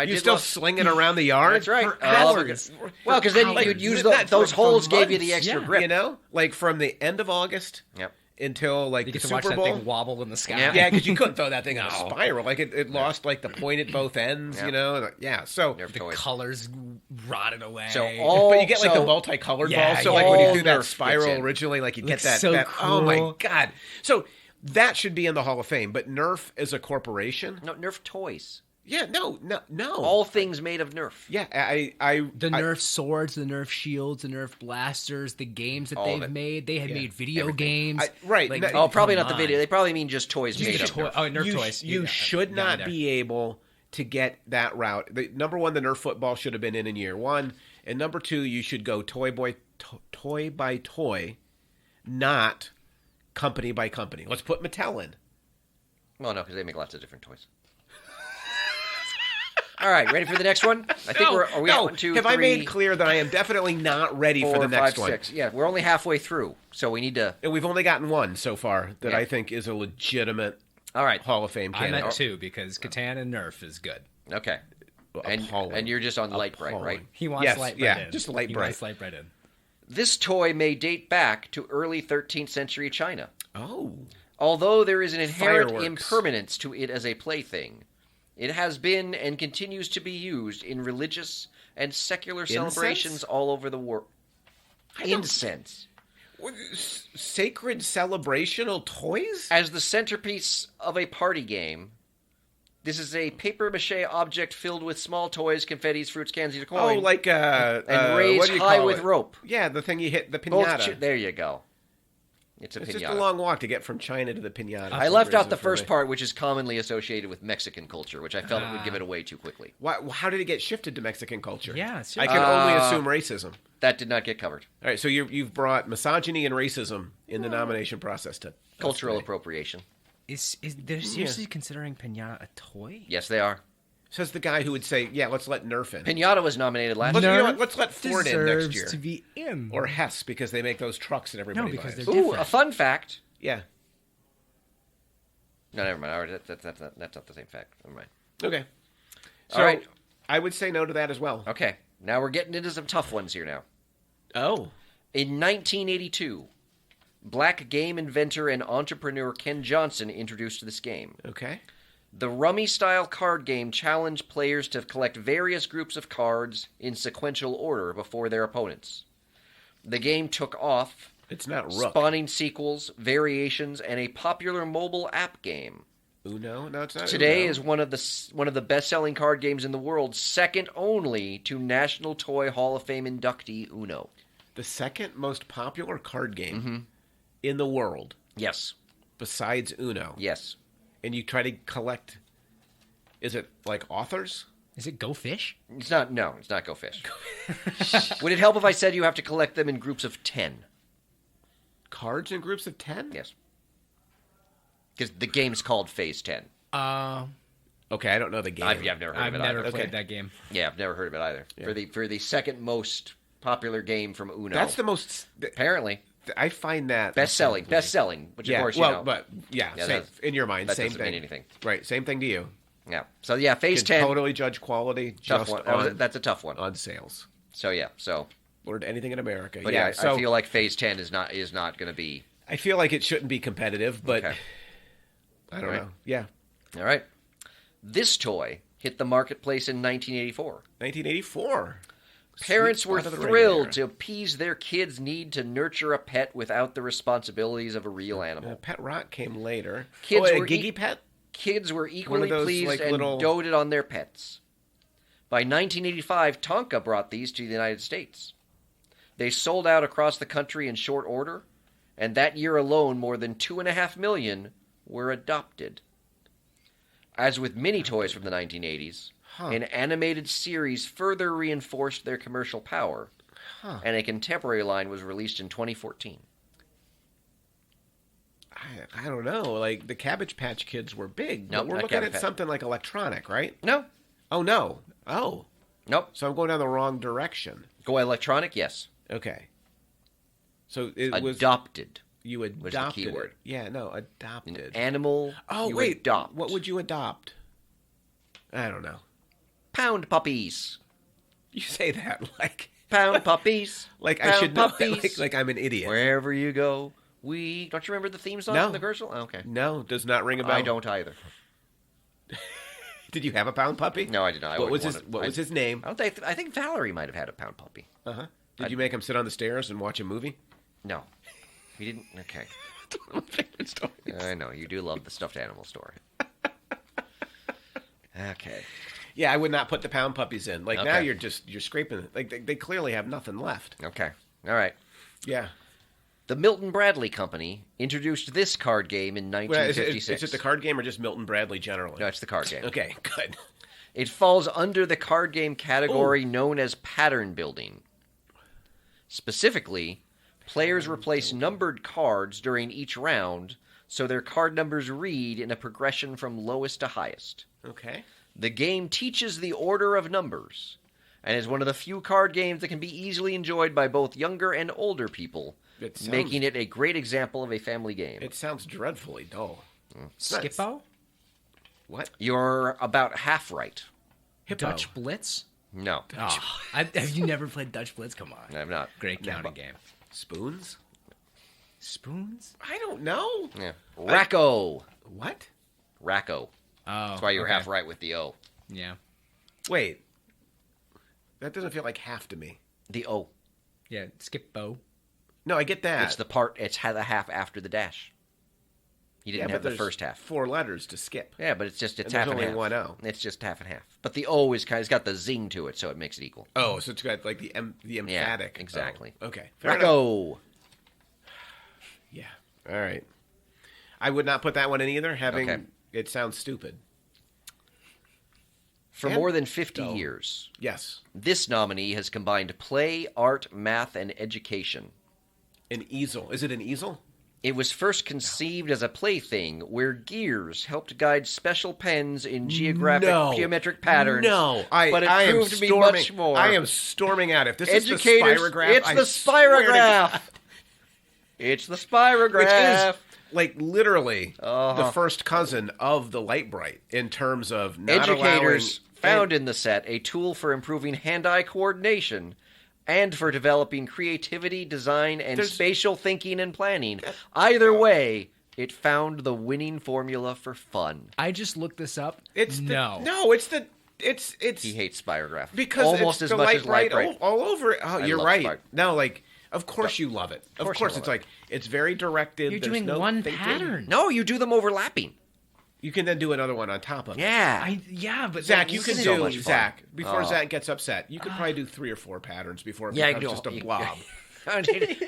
you'd still sling it around the yard. That's right. For hours. Well, because then you'd use those holes gave you the extra grip. You know, like from the end of August. Yep. Until like you get the to watch Super that Bowl. thing wobble in the sky. Yeah, because you couldn't throw that thing in a spiral. Like it lost like the point at both ends. You know. Yeah. So the colors rotted away. But you get like the multicolored ball. So like when you do that spiral originally, like you get that. So cool. Oh my god! So that should be in the Hall of Fame. But Nerf is a corporation. No, Nerf toys. Yeah, no. All things made of Nerf. Yeah, the Nerf swords, the Nerf shields, the Nerf blasters, the games that they've made. They had made video games. Right. Like, probably not the video. They probably mean just toys made of Nerf. Oh, Nerf toys. You should not be able to get that route. Number one, the Nerf football should have been in year one. And number two, you should go toy by toy, not company by company. Let's put Mattel in. Well, no, because they make lots of different toys. All right, ready for the next one? I think are we on 1, 2, 3? Have I made clear that I am definitely not ready 4, for the next 5, one? 6. Yeah, we're only halfway through, so we need to. And we've only gotten one so far that I think is a legitimate Hall of Fame candidate. I meant two because Catan and Nerf is good. Okay. And you're just on light bright, right? He wants light bright in. Just light bright. He wants light bright in. This toy may date back to early 13th century China. Oh. Although there is an inherent impermanence to it as a plaything, it has been and continues to be used in religious and secular celebrations all over the world. Incense. Sacred celebrational toys? As the centerpiece of a party game, this is a papier-mâché object filled with small toys, confettis, fruits, candies, and coins. Oh, like and raised high with rope. Yeah, the thing you hit, the piñata. There you go. It's piñata. Just a long walk to get from China to the piñata. I left out the first part, which is commonly associated with Mexican culture, which I felt it would give it away too quickly. How did it get shifted to Mexican culture? Yeah, I can only assume racism. That did not get covered. All right, so you've brought misogyny and racism in the nomination process to cultural appropriation. Is they're seriously considering piñata a toy? Yes, they are. Says the guy who would say, "Yeah, let's let Nerf in." Piñata was nominated last year. You know what? Let's let Ford in next year. To be in. Or Hess, because they make those trucks that everybody because buys. they're different. A fun fact. Yeah. No, never mind. That's not the same fact. Never mind. Okay. So all right. I would say no to that as well. Okay. Now we're getting into some tough ones here now. Oh. In 1982, black game inventor and entrepreneur Ken Johnson introduced this game. Okay. The Rummy-style card game challenged players to collect various groups of cards in sequential order before their opponents. The game took off, it's not Rook. Spawning sequels, variations, and a popular mobile app game. Uno? No, it's not Today Uno. is one of the best-selling card games in the world, second only to National Toy Hall of Fame inductee Uno. The second most popular card game in the world. Yes. Besides Uno. Yes. And you try to collect, is it like authors? Is it Go Fish? It's not Go Fish. Would it help if I said you have to collect them in groups of 10? Cards in groups of 10? Yes. Because the game's called Phase 10. Okay, I don't know the game. I've never heard of it either. I've never played that game. Yeah, I've never heard of it either. Yeah. For the second most popular game from Uno. That's the most... Apparently. I find that... Best-selling, which of course you know. But same, in your mind, that same doesn't thing. mean anything. Right, same thing to you. Yeah. So yeah, Phase Can 10. Totally judge quality. Tough just one. That's a tough one. On sales. So yeah, Or anything in America. But I feel like Phase 10 is not going to be I feel like it shouldn't be competitive, but Okay. I don't know. Yeah. All right. This toy hit the marketplace in 1984. 1984. Parents were thrilled to appease their kids' need to nurture a pet without the responsibilities of a real animal. Pet Rock came later. Kids a were Gigi Pet? Kids were equally those, pleased like, and little... doted on their pets. By 1985, Tonka brought these to the United States. They sold out across the country in short order, and that year alone, more than 2.5 million were adopted. As with many toys from the 1980s, an animated series further reinforced their commercial power, and a contemporary line was released in 2014. I don't know. Like, the Cabbage Patch Kids were big. Nope, but we're looking at something like electronic, right? No. Oh, no. Oh. Nope. So I'm going down the wrong direction. Go electronic? Yes. Okay. So it was... Adopted. You adopted was the key word. Yeah, no, adopted. An animal adopt. What would you adopt? I don't know. Pound puppies. You say that like... Pound puppies. Like Pound I should know puppies. like I'm an idiot. Wherever you go, we... Don't you remember the theme song No. from the commercial? Oh, okay. No, does not ring a bell. I don't either. Did you have a pound puppy? No, I did not. What was his name? I think Valerie might have had a pound puppy. Uh-huh. Did you make him sit on the stairs and watch a movie? No. He didn't... Okay. I know. You do love the stuffed animal story. Okay. Yeah, I would not put the pound puppies in. Like, now Okay. you're scraping. Like, they clearly have nothing left. Okay. All right. Yeah. The Milton Bradley Company introduced this card game in 1956. Is it the card game or just Milton Bradley generally? No, it's the card game. Okay, good. It falls under the card game category known as pattern building. Specifically, players replace numbered cards during each round, so their card numbers read in a progression from lowest to highest. Okay. The game teaches the order of numbers, and is one of the few card games that can be easily enjoyed by both younger and older people, making it a great example of a family game. It sounds dreadfully dull. Skippo? What? You're about half right. Hippo. Dutch Blitz? No. Oh, have you never played Dutch Blitz? Come on. I'm not. Great counting game. Spoons? Spoons? I don't know. Yeah. Racco. What? Racco. Oh, That's why you're half right with the O. Yeah. Wait. That doesn't feel like half to me. The O. Yeah, Skippo. No, I get that. It's the part, it's the half after the dash. You didn't have the first half. 4 letters to skip. Yeah, but it's half and only half. one O. It's just half and half. But the O is it's got the zing to it, so it makes it equal. Oh, so it's got like the emphatic. Yeah, exactly. Oh, okay. Fair enough. Racco. Yeah. All right. I would not put that one in either. It sounds stupid. For more than 50 years, Yes. this nominee has combined play, art, math, and education. An easel. Is it an easel? It was first conceived as a plaything where gears helped guide special pens in geometric patterns. No, but it I proved am to be storming, much more. I am storming out. If this is the Educators, spirograph, it's the spirograph. It's the spirograph. Which is like literally the first cousin of the light bright in terms of not Educators allowing... found in the set a tool for improving hand-eye coordination and for developing creativity, design, and spatial thinking and planning. Either way, it found the winning formula for fun. I just looked this up. It's he hates spirograph because almost it's as the much light as light bright. all over it. Oh, you're right. No, like of course you love it. Of course it's like it's very directed. You're There's doing no one thinking. pattern. No, you do them overlapping. You can then do another one on top of it. Yeah. But Zach, you can so do much fun. Zach before Zach gets upset. You could probably do 3 or 4 patterns before it becomes just a blob.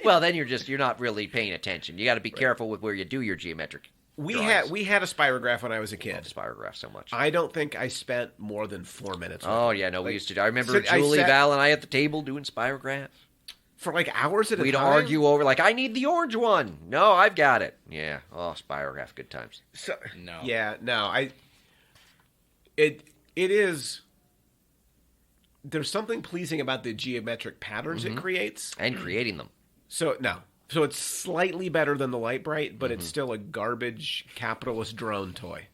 Well, then you're not really paying attention. You got to be careful with where you do your geometric. We had a spirograph when I was a kid. I love spirograph so much. I don't think I spent more than 4 minutes. Oh yeah, no, we used to. I remember Julie, Val, and I at the table doing spirograph for like hours at a time. We'd argue over like, I need the orange one. No, I've got it. Yeah. Oh, spirograph, good times. No. Yeah, no, It is. There's something pleasing about the geometric patterns it creates and creating them. So it's slightly better than the light bright, but it's still a garbage capitalist drone toy.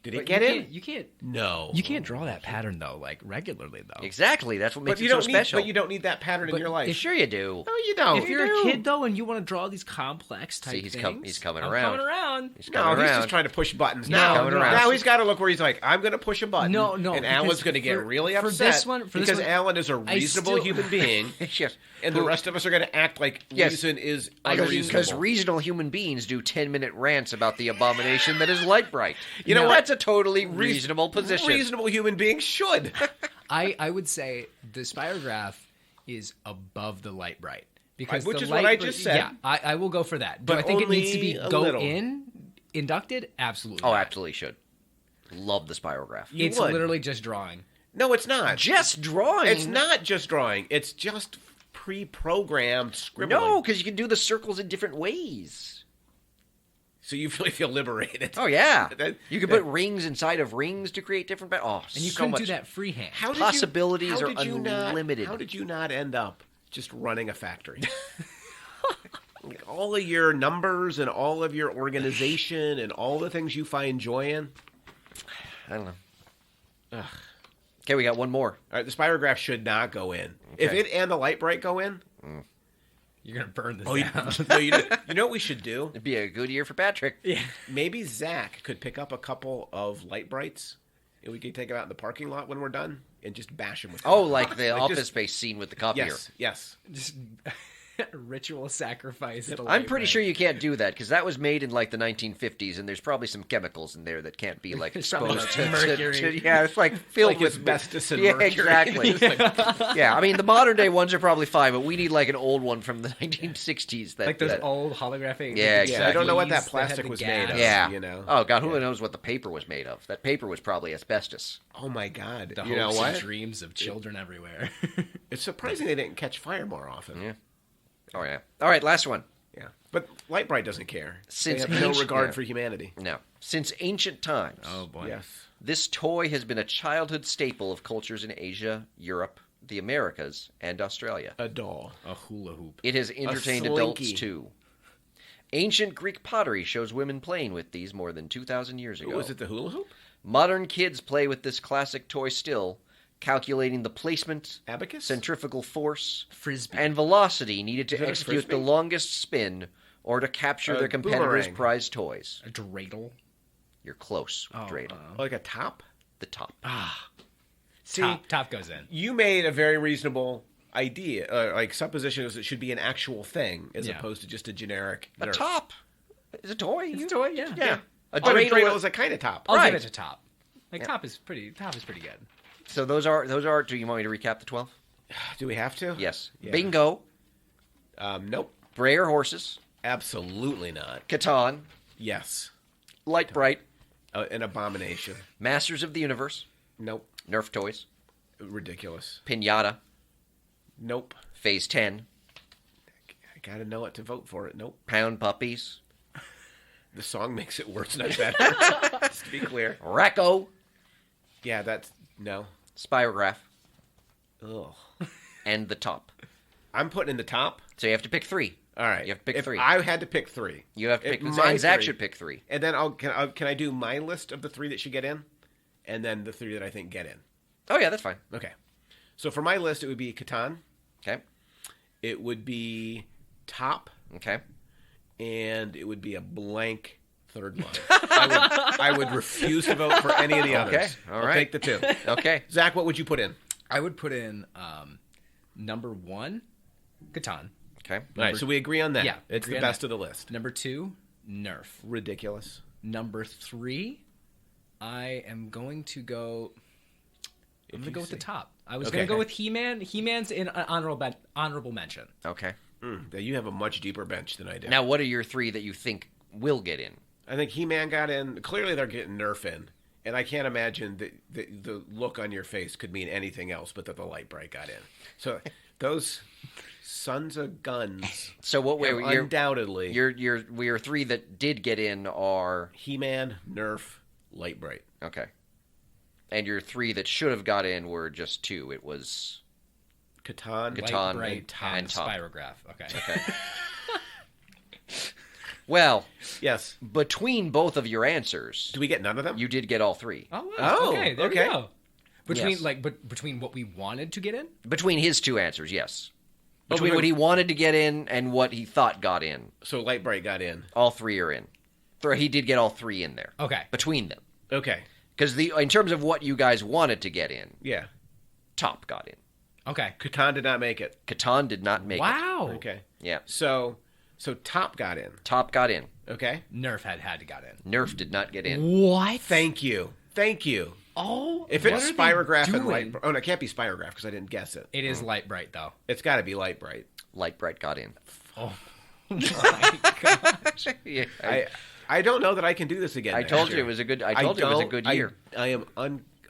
Did it get in? You can't. No. You can't draw that pattern though, like regularly though. Exactly. That's what makes it so special. But you don't need that pattern in your life. Sure you do. No, you don't. If you're a kid though, and you want to draw these complex type things, he's coming around. He's just trying to push buttons. Now he's got to look where he's like, I'm going to push a button. No. And Alan's going to get really upset because Alan is a reasonable human being. Yes. And the rest of us are going to act like reason is unreasonable. Because reasonable human beings do 10-minute rants about the abomination that is light bright. You know what? That's a totally reasonable position. Reasonable human beings should. I would say the spirograph is above the light bright. Because which is what I just said. Yeah, I will go for that. Do but I think it needs to be little. Inducted? Absolutely. Oh, absolutely should. Love the spirograph. It's literally just drawing. No, it's not. Just drawing? It's not just drawing. It's just pre-programmed scribbling. No, because you can do the circles in different ways. So you really feel liberated. Oh, yeah. You can put rings inside of rings to create different... and you couldn't do that freehand. Possibilities are unlimited. How did you not end up just running a factory? All of your numbers and all of your organization and all the things you find joy in. I don't know. Ugh. Okay, we got one more. All right, the spirograph should not go in. Okay. If it and the light bright go in... You're going to burn this down. No, you know what we should do? It'd be a good year for Patrick. Yeah. Maybe Zach could pick up a couple of light brights, and we could take them out in the parking lot when we're done and just bash them with them. Oh, like the Office Space scene with the copier. Yes. Just... ritual sacrifice. I'm pretty sure you can't do that because that was made in like the 1950s, and there's probably some chemicals in there that can't be like exposed to mercury. Yeah, it's like filled with asbestos and mercury. Exactly. Yeah, I mean the modern day ones are probably fine, but we need like an old one from the 1960s. Like those old holographic. Yeah, exactly. I don't know what that plastic was made of. Yeah, you know. Oh God, who knows what the paper was made of? That paper was probably asbestos. Oh my God. The you know hopes what? and dreams of children everywhere. It's surprising they didn't catch fire more often. Yeah. Oh, yeah. All right, last one. Yeah. But Light Bright doesn't care. Since they have no regard for humanity. No. Since ancient times. Oh, boy. Yes. This toy has been a childhood staple of cultures in Asia, Europe, the Americas, and Australia. A doll. A hula hoop. It has entertained adults, too. Ancient Greek pottery shows women playing with these more than 2,000 years ago. Was it the hula hoop? Modern kids play with this classic toy still, calculating the placement, abacus, centrifugal force, frisbee, and velocity needed to execute the longest spin or to capture their competitors' prize toys. A dreidel. You're close with dreidel. Like a top? The top. See, top goes in. You made a very reasonable idea, like supposition is it should be an actual thing as opposed to just a generic. A top is a toy. It's a toy, yeah. Yeah. A dreidel is a kind of top. I'll give it to top. Like top is pretty good. So those are. Do you want me to recap the 12? Do we have to? Yes. Yeah. Bingo. Nope. Breyer horses. Absolutely not. Catan. Yes. Light Bright. An abomination. Masters of the Universe. Nope. Nerf toys. Ridiculous. Pinata. Nope. Phase 10. I gotta know what to vote for it. Nope. Pound puppies. The song makes it worse, not better. Just to be clear. Racco. Yeah, that's... No. Spirograph. Ugh. And the top. I'm putting in the top. So you have to pick 3. All right. You have to pick 3. I had to pick 3. You have to pick... And Zach should pick 3. And then can I do my list of the 3 that should get in? And then the 3 that I think get in. Oh, yeah, that's fine. Okay. So for my list, it would be Catan. Okay. It would be top. Okay. And it would be a blank third line. I would refuse to vote for any of the others. Okay, all right. I'll take the 2. Okay. Zach, what would you put in? I would put in number 1, Catan. Okay. All right, so we agree on that. Yeah. It's the best of the list. Number 2, Nerf. Ridiculous. Number 3, I am going to go... I'm going to go with the top. I was going to go with He-Man. He-Man's in honorable mention. Okay. You have a much deeper bench than I do. Now, what are your 3 that you think will get in? I think He-Man got in. Clearly, they're getting Nerf in. And I can't imagine that the look on your face could mean anything else but that the Light Bright got in. So those sons of guns. So what way? Undoubtedly. Your 3 that did get in are He-Man, Nerf, Light Bright. Okay. And your 3 that should have got in were just 2. It was Catan, Light Bright, and top. Spirograph. Okay. Well, yes. Between both of your answers, do we get none of them? You did get all three. Oh, wow. Okay, there we go. Yes. Between what we wanted to get in? Between his two answers, yes. Between what he wanted to get in and what he thought got in. So Light Bright got in. All three are in. He did get all three in there. Okay. Between them. Okay. Because in terms of what you guys wanted to get in, Top got in. Okay. Catan did not make it. Catan did not make it. Wow. Okay. Yeah. So Top got in. Top got in. Okay. Nerf had to got in. Nerf did not get in. What? Thank you. Oh, if it's Spirograph and Light Bright. Oh, no, it can't be Spirograph because I didn't guess it. It is Light Bright, though. It's got to be Light Bright. Light Bright got in. Oh, my gosh. Yeah. I don't know that I can do this again. I told you it was a good. I told you it was a good year. I am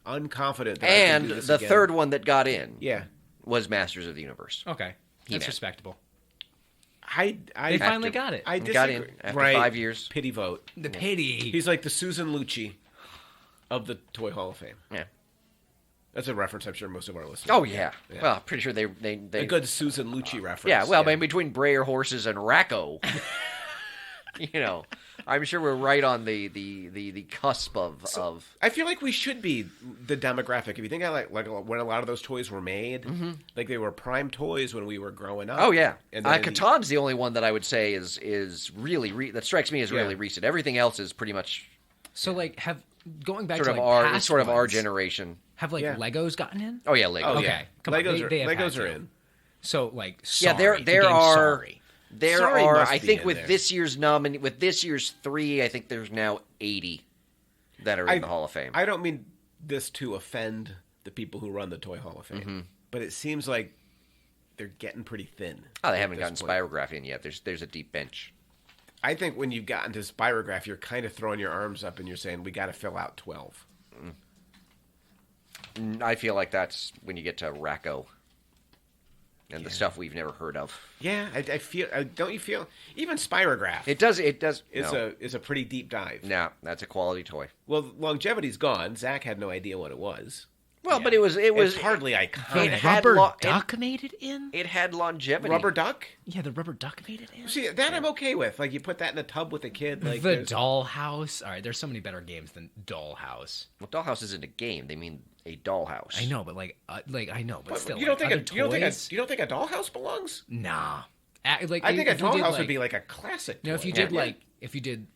unconfident. That and I can do this the again. third one that got in, yeah, was Masters of the Universe. Okay, that's respectable. They finally got it. I disagree. Got in after 5 years. Pity vote. The pity. He's like the Susan Lucci of the Toy Hall of Fame. Yeah. That's a reference I'm sure most of our listeners. Oh yeah. Well, I'm pretty sure they a good Susan Lucci reference. Yeah. Well, I mean, between Breyer horses and Racco, I'm sure we're right on the cusp of. I feel like we should be the demographic. If you think like when a lot of those toys were made, like they were prime toys when we were growing up. Oh yeah. And Catan's the only one that I would say is really that strikes me as really recent. Everything else is pretty much. So going back sort to of our generation. Have Legos gotten in? Oh yeah, Legos. Oh, okay, yeah. come on. Legos are in. So sorry, there are. I think with this year's with this year's 3, I think there's now 80 that are in the Hall of Fame. I don't mean this to offend the people who run the Toy Hall of Fame, but it seems like they're getting pretty thin. Oh, they haven't gotten Spirograph in yet. There's a deep bench. I think when you've gotten to Spirograph, you're kind of throwing your arms up and you're saying, we got to fill out 12. I feel like that's when you get to Racco and the stuff we've never heard of. Yeah, I feel. Don't you feel? Even Spirograph. It does. Is a pretty deep dive. No, that's a quality toy. Well, longevity's gone. Zach had no idea what it was. Well, but it was it's hardly iconic. Rubber Duck made it in? It had longevity. Rubber Duck? Yeah, the Rubber Duck made it in. See, that I'm okay with. Like, you put that in a tub with a kid. Like the Dollhouse. All right, there's so many better games than Dollhouse. Well, Dollhouse isn't a game. They mean a dollhouse. I know, but I know, but still. You don't think a Dollhouse belongs? Nah. I think a Dollhouse would be like a classic. No, if you did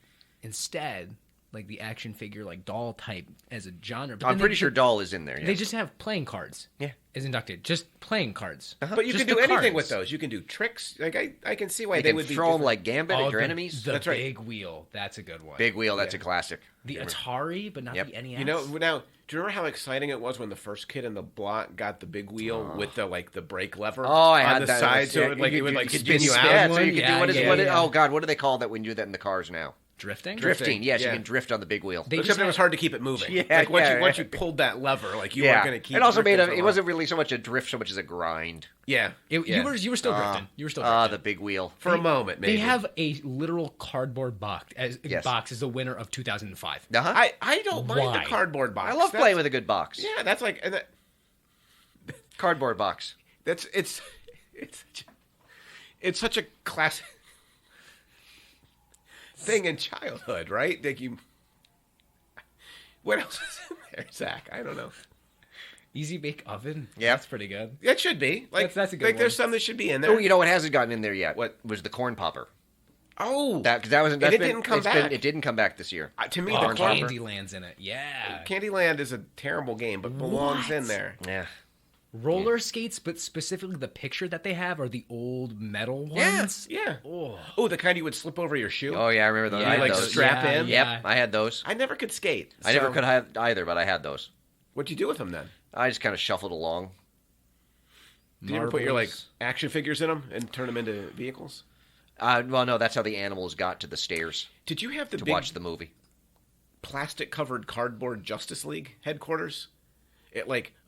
instead. Like the action figure, like doll type as a genre. But I'm pretty sure doll is in there. Yeah. They just have playing cards. Yeah, as inducted, just playing cards. But you can do anything with those. You can do tricks. Like I can see why they would throw them like Gambit at your enemies. The big wheel, that's a good one. Big wheel, that's a classic. The Atari, but not the NES. You know, now do you remember how exciting it was when the first kid in the block got the big wheel with the brake lever? Oh, I had on the that. side, so it would spin you out. So you could do oh god, what do they call that when you do that in the cars now? Drifting? Yes, you can drift on the big wheel. Except it was hard to keep it moving. Yeah, once you pulled that lever, like you weren't going to keep. It also it wasn't really so much a drift, so much as a grind. Yeah, you were still drifting. You were still drifting. The big wheel for a moment. Maybe they have a literal cardboard box as the winner of 2005. I don't mind the cardboard box. I love playing with a good box. Yeah, that's like cardboard box. It's such a classic thing in childhood, right? Like what else is in there, Zach? I don't know. Easy bake oven. Yeah, that's pretty good. It should be. Like that's a good one. There's some that should be in there. Oh, you know what hasn't gotten in there yet? What was the corn popper? Oh, that wasn't. It didn't come back. It didn't come back this year. To me, the corn Candyland's in it. Yeah, Candyland is a terrible game, but belongs in there. Yeah. Roller skates, but specifically the picture that they have are the old metal ones. Yeah. Oh, the kind you would slip over your shoe. Oh yeah, I remember those. Yeah, like those. Strap in. Yep, I had those. I never could skate. I never could have either, but I had those. What'd you do with them then? I just kind of shuffled along. Did you ever put your action figures in them and turn them into vehicles? Well, no, that's how the animals got to the stairs. Did you have to watch the movie? Plastic-covered cardboard Justice League headquarters? It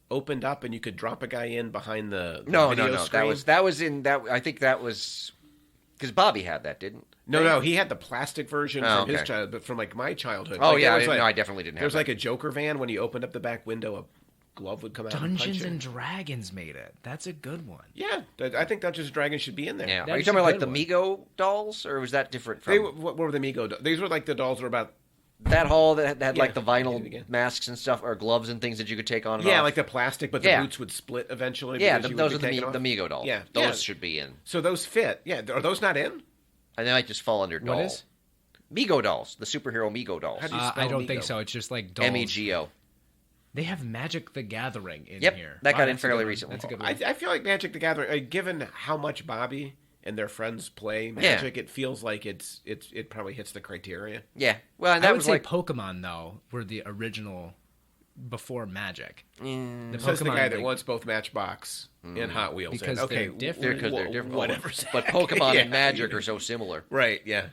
opened up and you could drop a guy in behind the video screen? That was in that. I think that was because Bobby had that, didn't? No, he had the plastic version from his childhood, but from my childhood. Oh yeah, no, I definitely didn't have. There was a Joker van when you opened up the back window. glove would come out. Dungeons and Dragons made it. That's a good one. Yeah, I think Dungeons and Dragons should be in there. Yeah. That Are you is talking a about like good the one. Mego dolls, or was that different from What were the Mego dolls? These were like the dolls were about... that hall that had like the Yeah, vinyl masks and stuff, or gloves and things that you could take on and Yeah, off? like the plastic, but the boots would split eventually. Yeah, because you those would are be the taking off. Mego dolls. Yeah, Those should be in. So those fit. Yeah, are those not in? And they might just fall under doll. What is? Mego dolls, the superhero Mego dolls. How do you spell I don't Mego? think so. It's just like dolls. MEGO. They have Magic the Gathering in Yep, here. that got in that's a fairly good one. recently. That's a good one. I feel like Magic the Gathering, given how much Bobby and their friends play Magic, it feels like it probably hits the criteria. Yeah. Well, and that I would was say like Pokemon, though, were the original before Magic. The Says the guy that like, wants both Matchbox and Hot Wheels. Because okay, they're different. because they're different. Whatever. But Pokemon Yeah. and Magic are so similar. Right, yeah.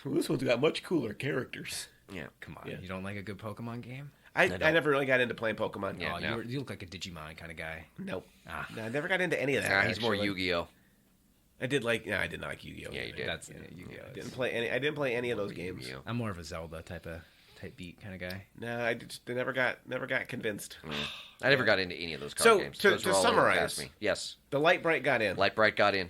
Well, this one's got much cooler characters. Yeah. Come on, Yeah. you don't like a good Pokemon game? I never really got into playing Pokemon. Yeah, Oh, no. you look like a Digimon kind of guy. Nope. Ah. No, I never got into any of that. Nah, he's more actually. Yu-Gi-Oh. I did like. No, I did not like Yu-Gi-Oh. Yeah, you did. That's Yu-Gi-Oh. I didn't play any of those games. Yu-Gi-Oh. I'm more of a Zelda type beat kind of guy. No, I just never got convinced. I never got into any of those card So, games. to Those were all summarize- past me. Yes. The Light Bright got in. Light Bright got in.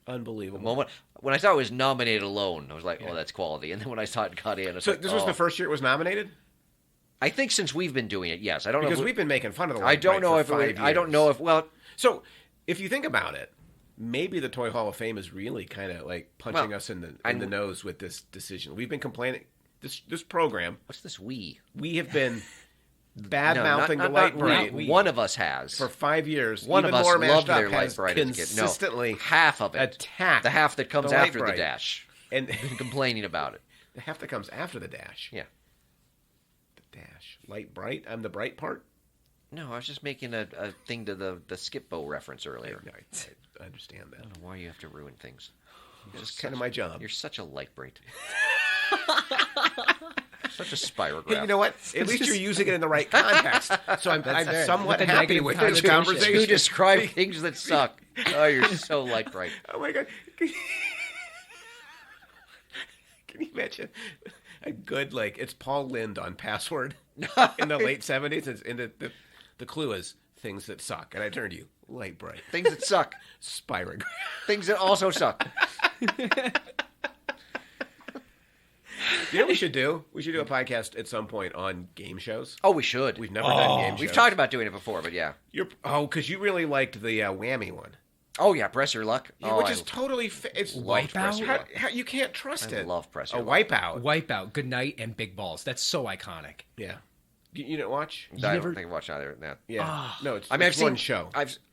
Unbelievable. Well, when I saw it was nominated alone, I was like, oh, that's quality. And then when I saw it got in, I was So like, this was oh. the first year it was nominated? I think since we've been doing it, yes. I don't know. Because if we've been making fun of the Light I don't Bright know for if 5 I don't years. know if well. So, if you think about it, maybe the Toy Hall of Fame is really kind of like punching Well, us in the nose with this decision. We've been complaining. This program, What's this? We have been bad mouthing the Light Bright One of us has for 5 years. One Even of us more loved Mashed Up their Light has Bright as a kid. No, consistently half of it attacked the half that comes the Light after the Bright. dash. And Been complaining about it. the half that comes after the dash. Yeah. The dash. Light Bright. I'm the bright part. No, I was just making a thing to the skip bow reference earlier. I understand that. I don't know why you have to ruin things. It's kind of my job. You're such a Light Bright. Such a spirograph. Hey, you know what? At least you're using it in the right context. So I'm right. somewhat With the happy negative with this connotation. conversation. You describe things that suck. Oh, you're so Light Bright. Oh my god! Can you imagine a good it's Paul Lind on Password in the late '70s, and the clue is things that suck, and I turn to you, Light Bright, Things that suck. Spirograph. Things that also suck. You know what we should do? We should do a podcast at some point on game shows. Oh, we should. We've never done game shows. We've talked about doing it before, but yeah. Because you really liked the whammy one. Oh, yeah, Press Your Luck. Yeah, which is totally... It's Loved Press Your Luck. You can't trust I it. love Press A Your Luck. Wipeout. Wipeout, Good Night, and Big Balls. That's so iconic. Yeah. You didn't watch? I never- don't think I watched either of that. Yeah. No, it's, I mean, it's I've one seen show.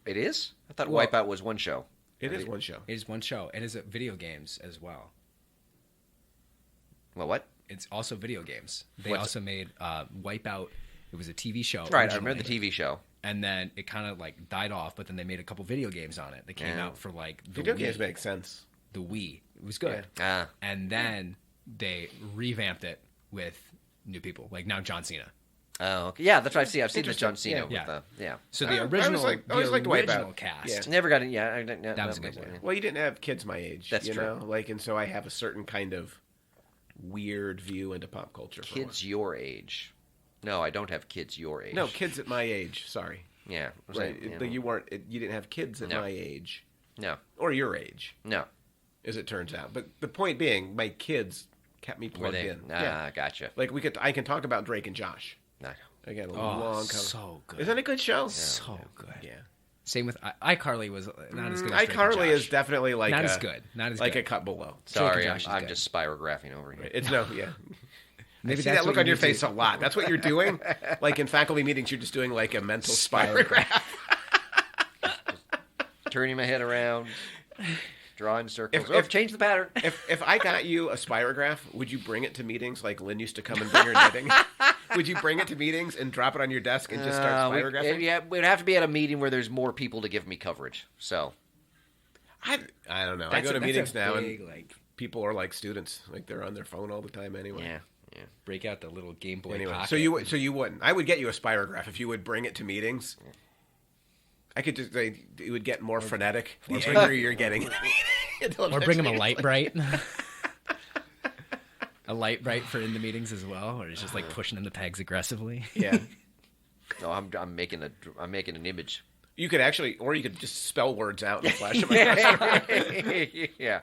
It is? I thought Well- Wipeout was one show. It is one show. It is one show. It is video games as well. Well, what? It's also video games. They What's- also made Wipeout. It was a TV show. Right, I originally. remember the TV show. And then it kind of died off, but then they made a couple video games on it. They came out for the Video Wii. games make sense. The Wii. It was good. Ah. And then they revamped it with new people. Like now John Cena. Oh, okay. Yeah, that's what I've seen. I've seen this John Interesting. Cena. Yeah. With Yeah. So I the original, always liked Wipeout. original cast. Yeah. Never got it. Yeah, That was a good one. Well, you didn't have kids my age. That's you true. know? And so I have a certain kind of weird view into pop culture. For Kids your age. No, I don't have kids your age. No, kids at my age. Sorry. Yeah. Right. You weren't. You didn't have kids at No. my age. No. Or your age, No. as it turns out. But the point being, my kids kept me Were plugged they? in. Ah, gotcha. I can talk about Drake and Josh. No. Again, a Oh, long so good. Isn't that a good show? So good. Yeah. Same with iCarly was not as good as Drake and iCarly is Josh. definitely not as good. Not as like good. a cut below. Sorry, Josh is I'm good. just spirographing over here. It's no, yeah. Maybe I see that's that look what on you your need to- face a lot. That's what you're doing. Like in faculty meetings, you're just doing like a mental spirograph. Turning my head around, drawing circles. If- Change the pattern. If I got you a spirograph, would you bring it to meetings like Lynn used to come and bring her knitting? Would you bring it to meetings and drop it on your desk and just start spirographing? Yeah, we'd have to be at a meeting where there's more people to give me coverage. So I don't know. I go to That's a meetings now big, and people are like students. Like they're on their phone all the time anyway. yeah. break out the little Game Boy Anyway, Pocket. so you wouldn't. I would get you a spirograph if you would bring it to meetings. I could just it would get more frenetic the angrier you're getting. Or bring him a light bright. A light bright for in the meetings as well, or it's just like pushing in the pegs aggressively. Yeah. No, I'm making an image. You could actually, or you could just spell words out and flash them across. Yeah.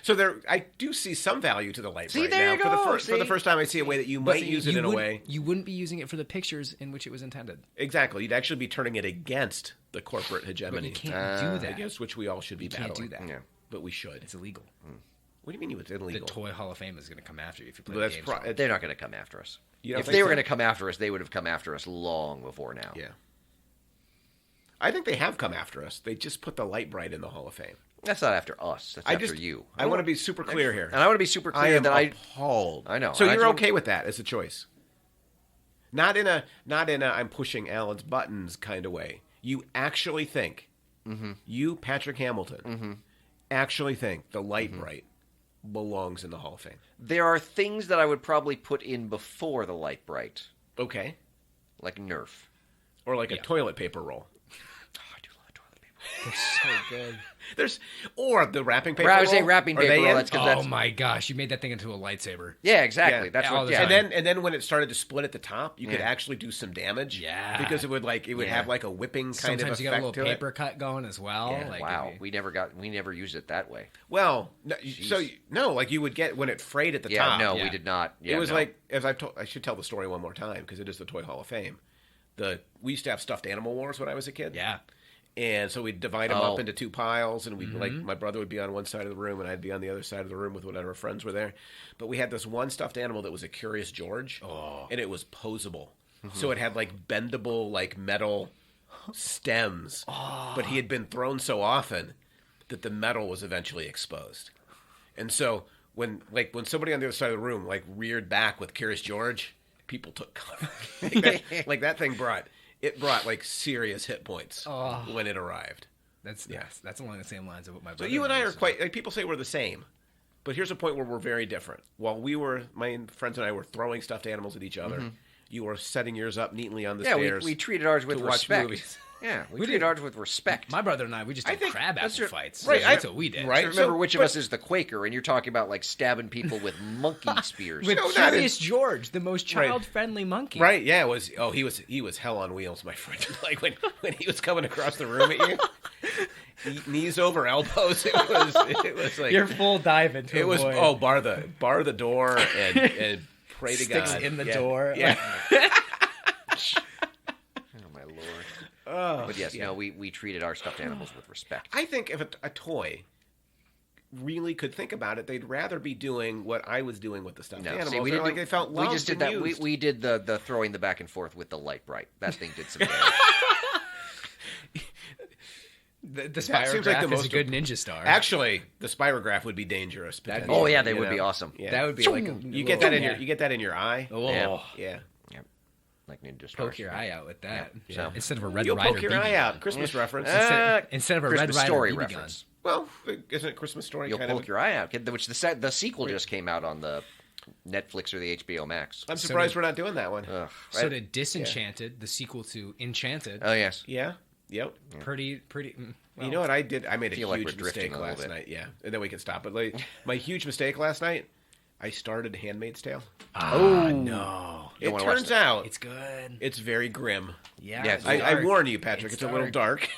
So I do see some value to the light See, bright there now. you go. For the first time, I see a way that you might use it in a way. You wouldn't be using it for the pictures in which it was intended. Exactly. You'd actually be turning it against the corporate hegemony. But you can't do that. Against which we all should be battling. Can't do that. Yeah. But we should. It's illegal. What do you mean it's illegal? The Toy Hall of Fame is going to come after you if you play the games. They're not going to come after us. If they were going to come after us, they would have come after us long before now. Yeah. I think they have come after us. They just put the light bright in the Hall of Fame. That's not after us. That's after you. I want to be super clear here. And I want to be super clear that I am appalled. I know. So you're okay with that as a choice? Not in a I'm pushing Allan's buttons kind of way. You actually think, you, Patrick Hamilton, actually think the light bright belongs in the Hall of Fame? There are things that I would probably put in before the light bright. Okay. Like Nerf. Or like a toilet paper roll. Oh, I do love toilet paper. They're so good. Or the wrapping paper roll. I would say wrapping paper roll. Oh my gosh, you made that thing into a lightsaber. Yeah, exactly. Yeah. That's what. Yeah. And then when it started to split at the top, you could actually do some damage. Yeah. Because it would have like a whipping kind of effect. Sometimes you got a little paper cut going as well. Yeah. Like, Wow, we never used it that way. Well, like you would get when it frayed at the top. No, we did not. Yeah, it was like, as I've told, I should tell the story one more time because it is the Toy Hall of Fame. We used to have stuffed animal wars when I was a kid. Yeah. And so we'd divide them up into two piles, and we'd like my brother would be on one side of the room, and I'd be on the other side of the room with whatever friends were there. But we had this one stuffed animal that was a Curious George, and it was posable. So it had like bendable like metal stems, but he had been thrown so often that the metal was eventually exposed. And so when somebody on the other side of the room like reared back with Curious George, people took cover. like that thing brought like serious hit points when it arrived. That's along the same lines of what my So brother you and I are does. quite like people say we're the same, but here's a point where we're very different. While my friends and I were throwing stuffed animals at each other, you were setting yours up neatly on the stairs. Yeah, we treated ours with to watch respect. movies. Yeah, we treated ours with respect. My brother and we just did crab apple that's fights. right, That's what we did. right. So remember which of us is the Quaker, and you're talking about like stabbing people with monkey spears. With No, not Curious George, the most child-friendly monkey. Right? Yeah, it was. Oh, he was hell on wheels, my friend. Like when he was coming across the room at you, knees over elbows. It was like You're full dive into it was. boy. Oh, bar the door and pray to Sticks God in the door. Yeah. Oh my lord! But yes, no, we treated our stuffed animals with respect. I think if a toy really could think about it, they'd rather be doing what I was doing with the stuffed animals. See, we They're didn't like they felt loved we just did and that. used. We did the throwing the back and forth with the light bright. That thing did some damage. The That seems like spirograph the is most a good ninja star. Actually, the spirograph would be dangerous. potentially, Oh yeah, they you would know? be awesome. Yeah. That would be like You get that in your eye. Oh, Yeah. Yeah. Like ninja stars. poke your eye out with that. Yeah. Instead of a Red You'll Rider poke your BB eye gun. out. Christmas reference. Instead of a Christmas Red Rider Story BB reference. Well, isn't it Christmas Story? You'll kind poke of? your eye out. Which the sequel just came out on the Netflix or the HBO Max. I'm surprised we're not doing that one. Ugh. So did Disenchanted, the sequel to Enchanted. Oh yes. Yeah. Yep. Pretty. You know what I did? I made a feel like huge we're drifting mistake a little last bit. night. Yeah, and then we can stop. But like, my huge mistake last night, I started handmaid's Tale. Oh no, It wanna watch turns out it's good. it's very grim. Yeah, Yeah, it's I dark. warn you, Patrick. It's It's a little dark.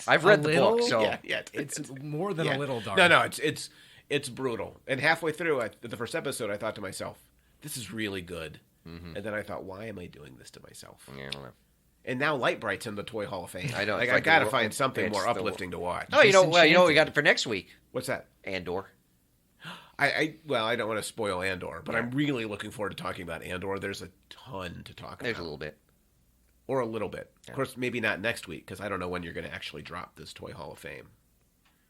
I've read the little? book, so yeah. It's more than Yeah. a little dark. No, it's brutal. And halfway through the first episode, I thought to myself, "This is really good." And then I thought, "Why am I doing this to myself?" yeah, I don't know. And now Light Bright's in the Toy Hall of Fame. I know, Like, it's I like got to the- find something it's more the- uplifting to watch. Oh, you know what we got for next week? What's that? Andor. I don't want to spoil Andor, but I'm really looking forward to talking about Andor. There's a ton to talk about. There's a little bit. Or a little bit. Of course, maybe not next week, because I don't know when you're going to actually drop this Toy Hall of Fame.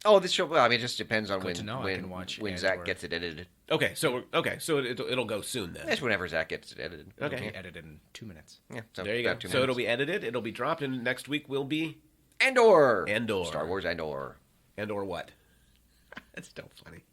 Oh, this show. Well, I mean, it just depends on Good to know. I can watch when Andor. Zach gets it edited. Okay, so it'll go soon then. That's whenever Zach gets it edited. It'll Okay. be edited in 2 minutes. Yeah. So There you go. about 2 So it'll minutes. be edited. It'll be dropped, and next week will be Andor. Andor. Star Wars Andor. Andor what? That's still funny.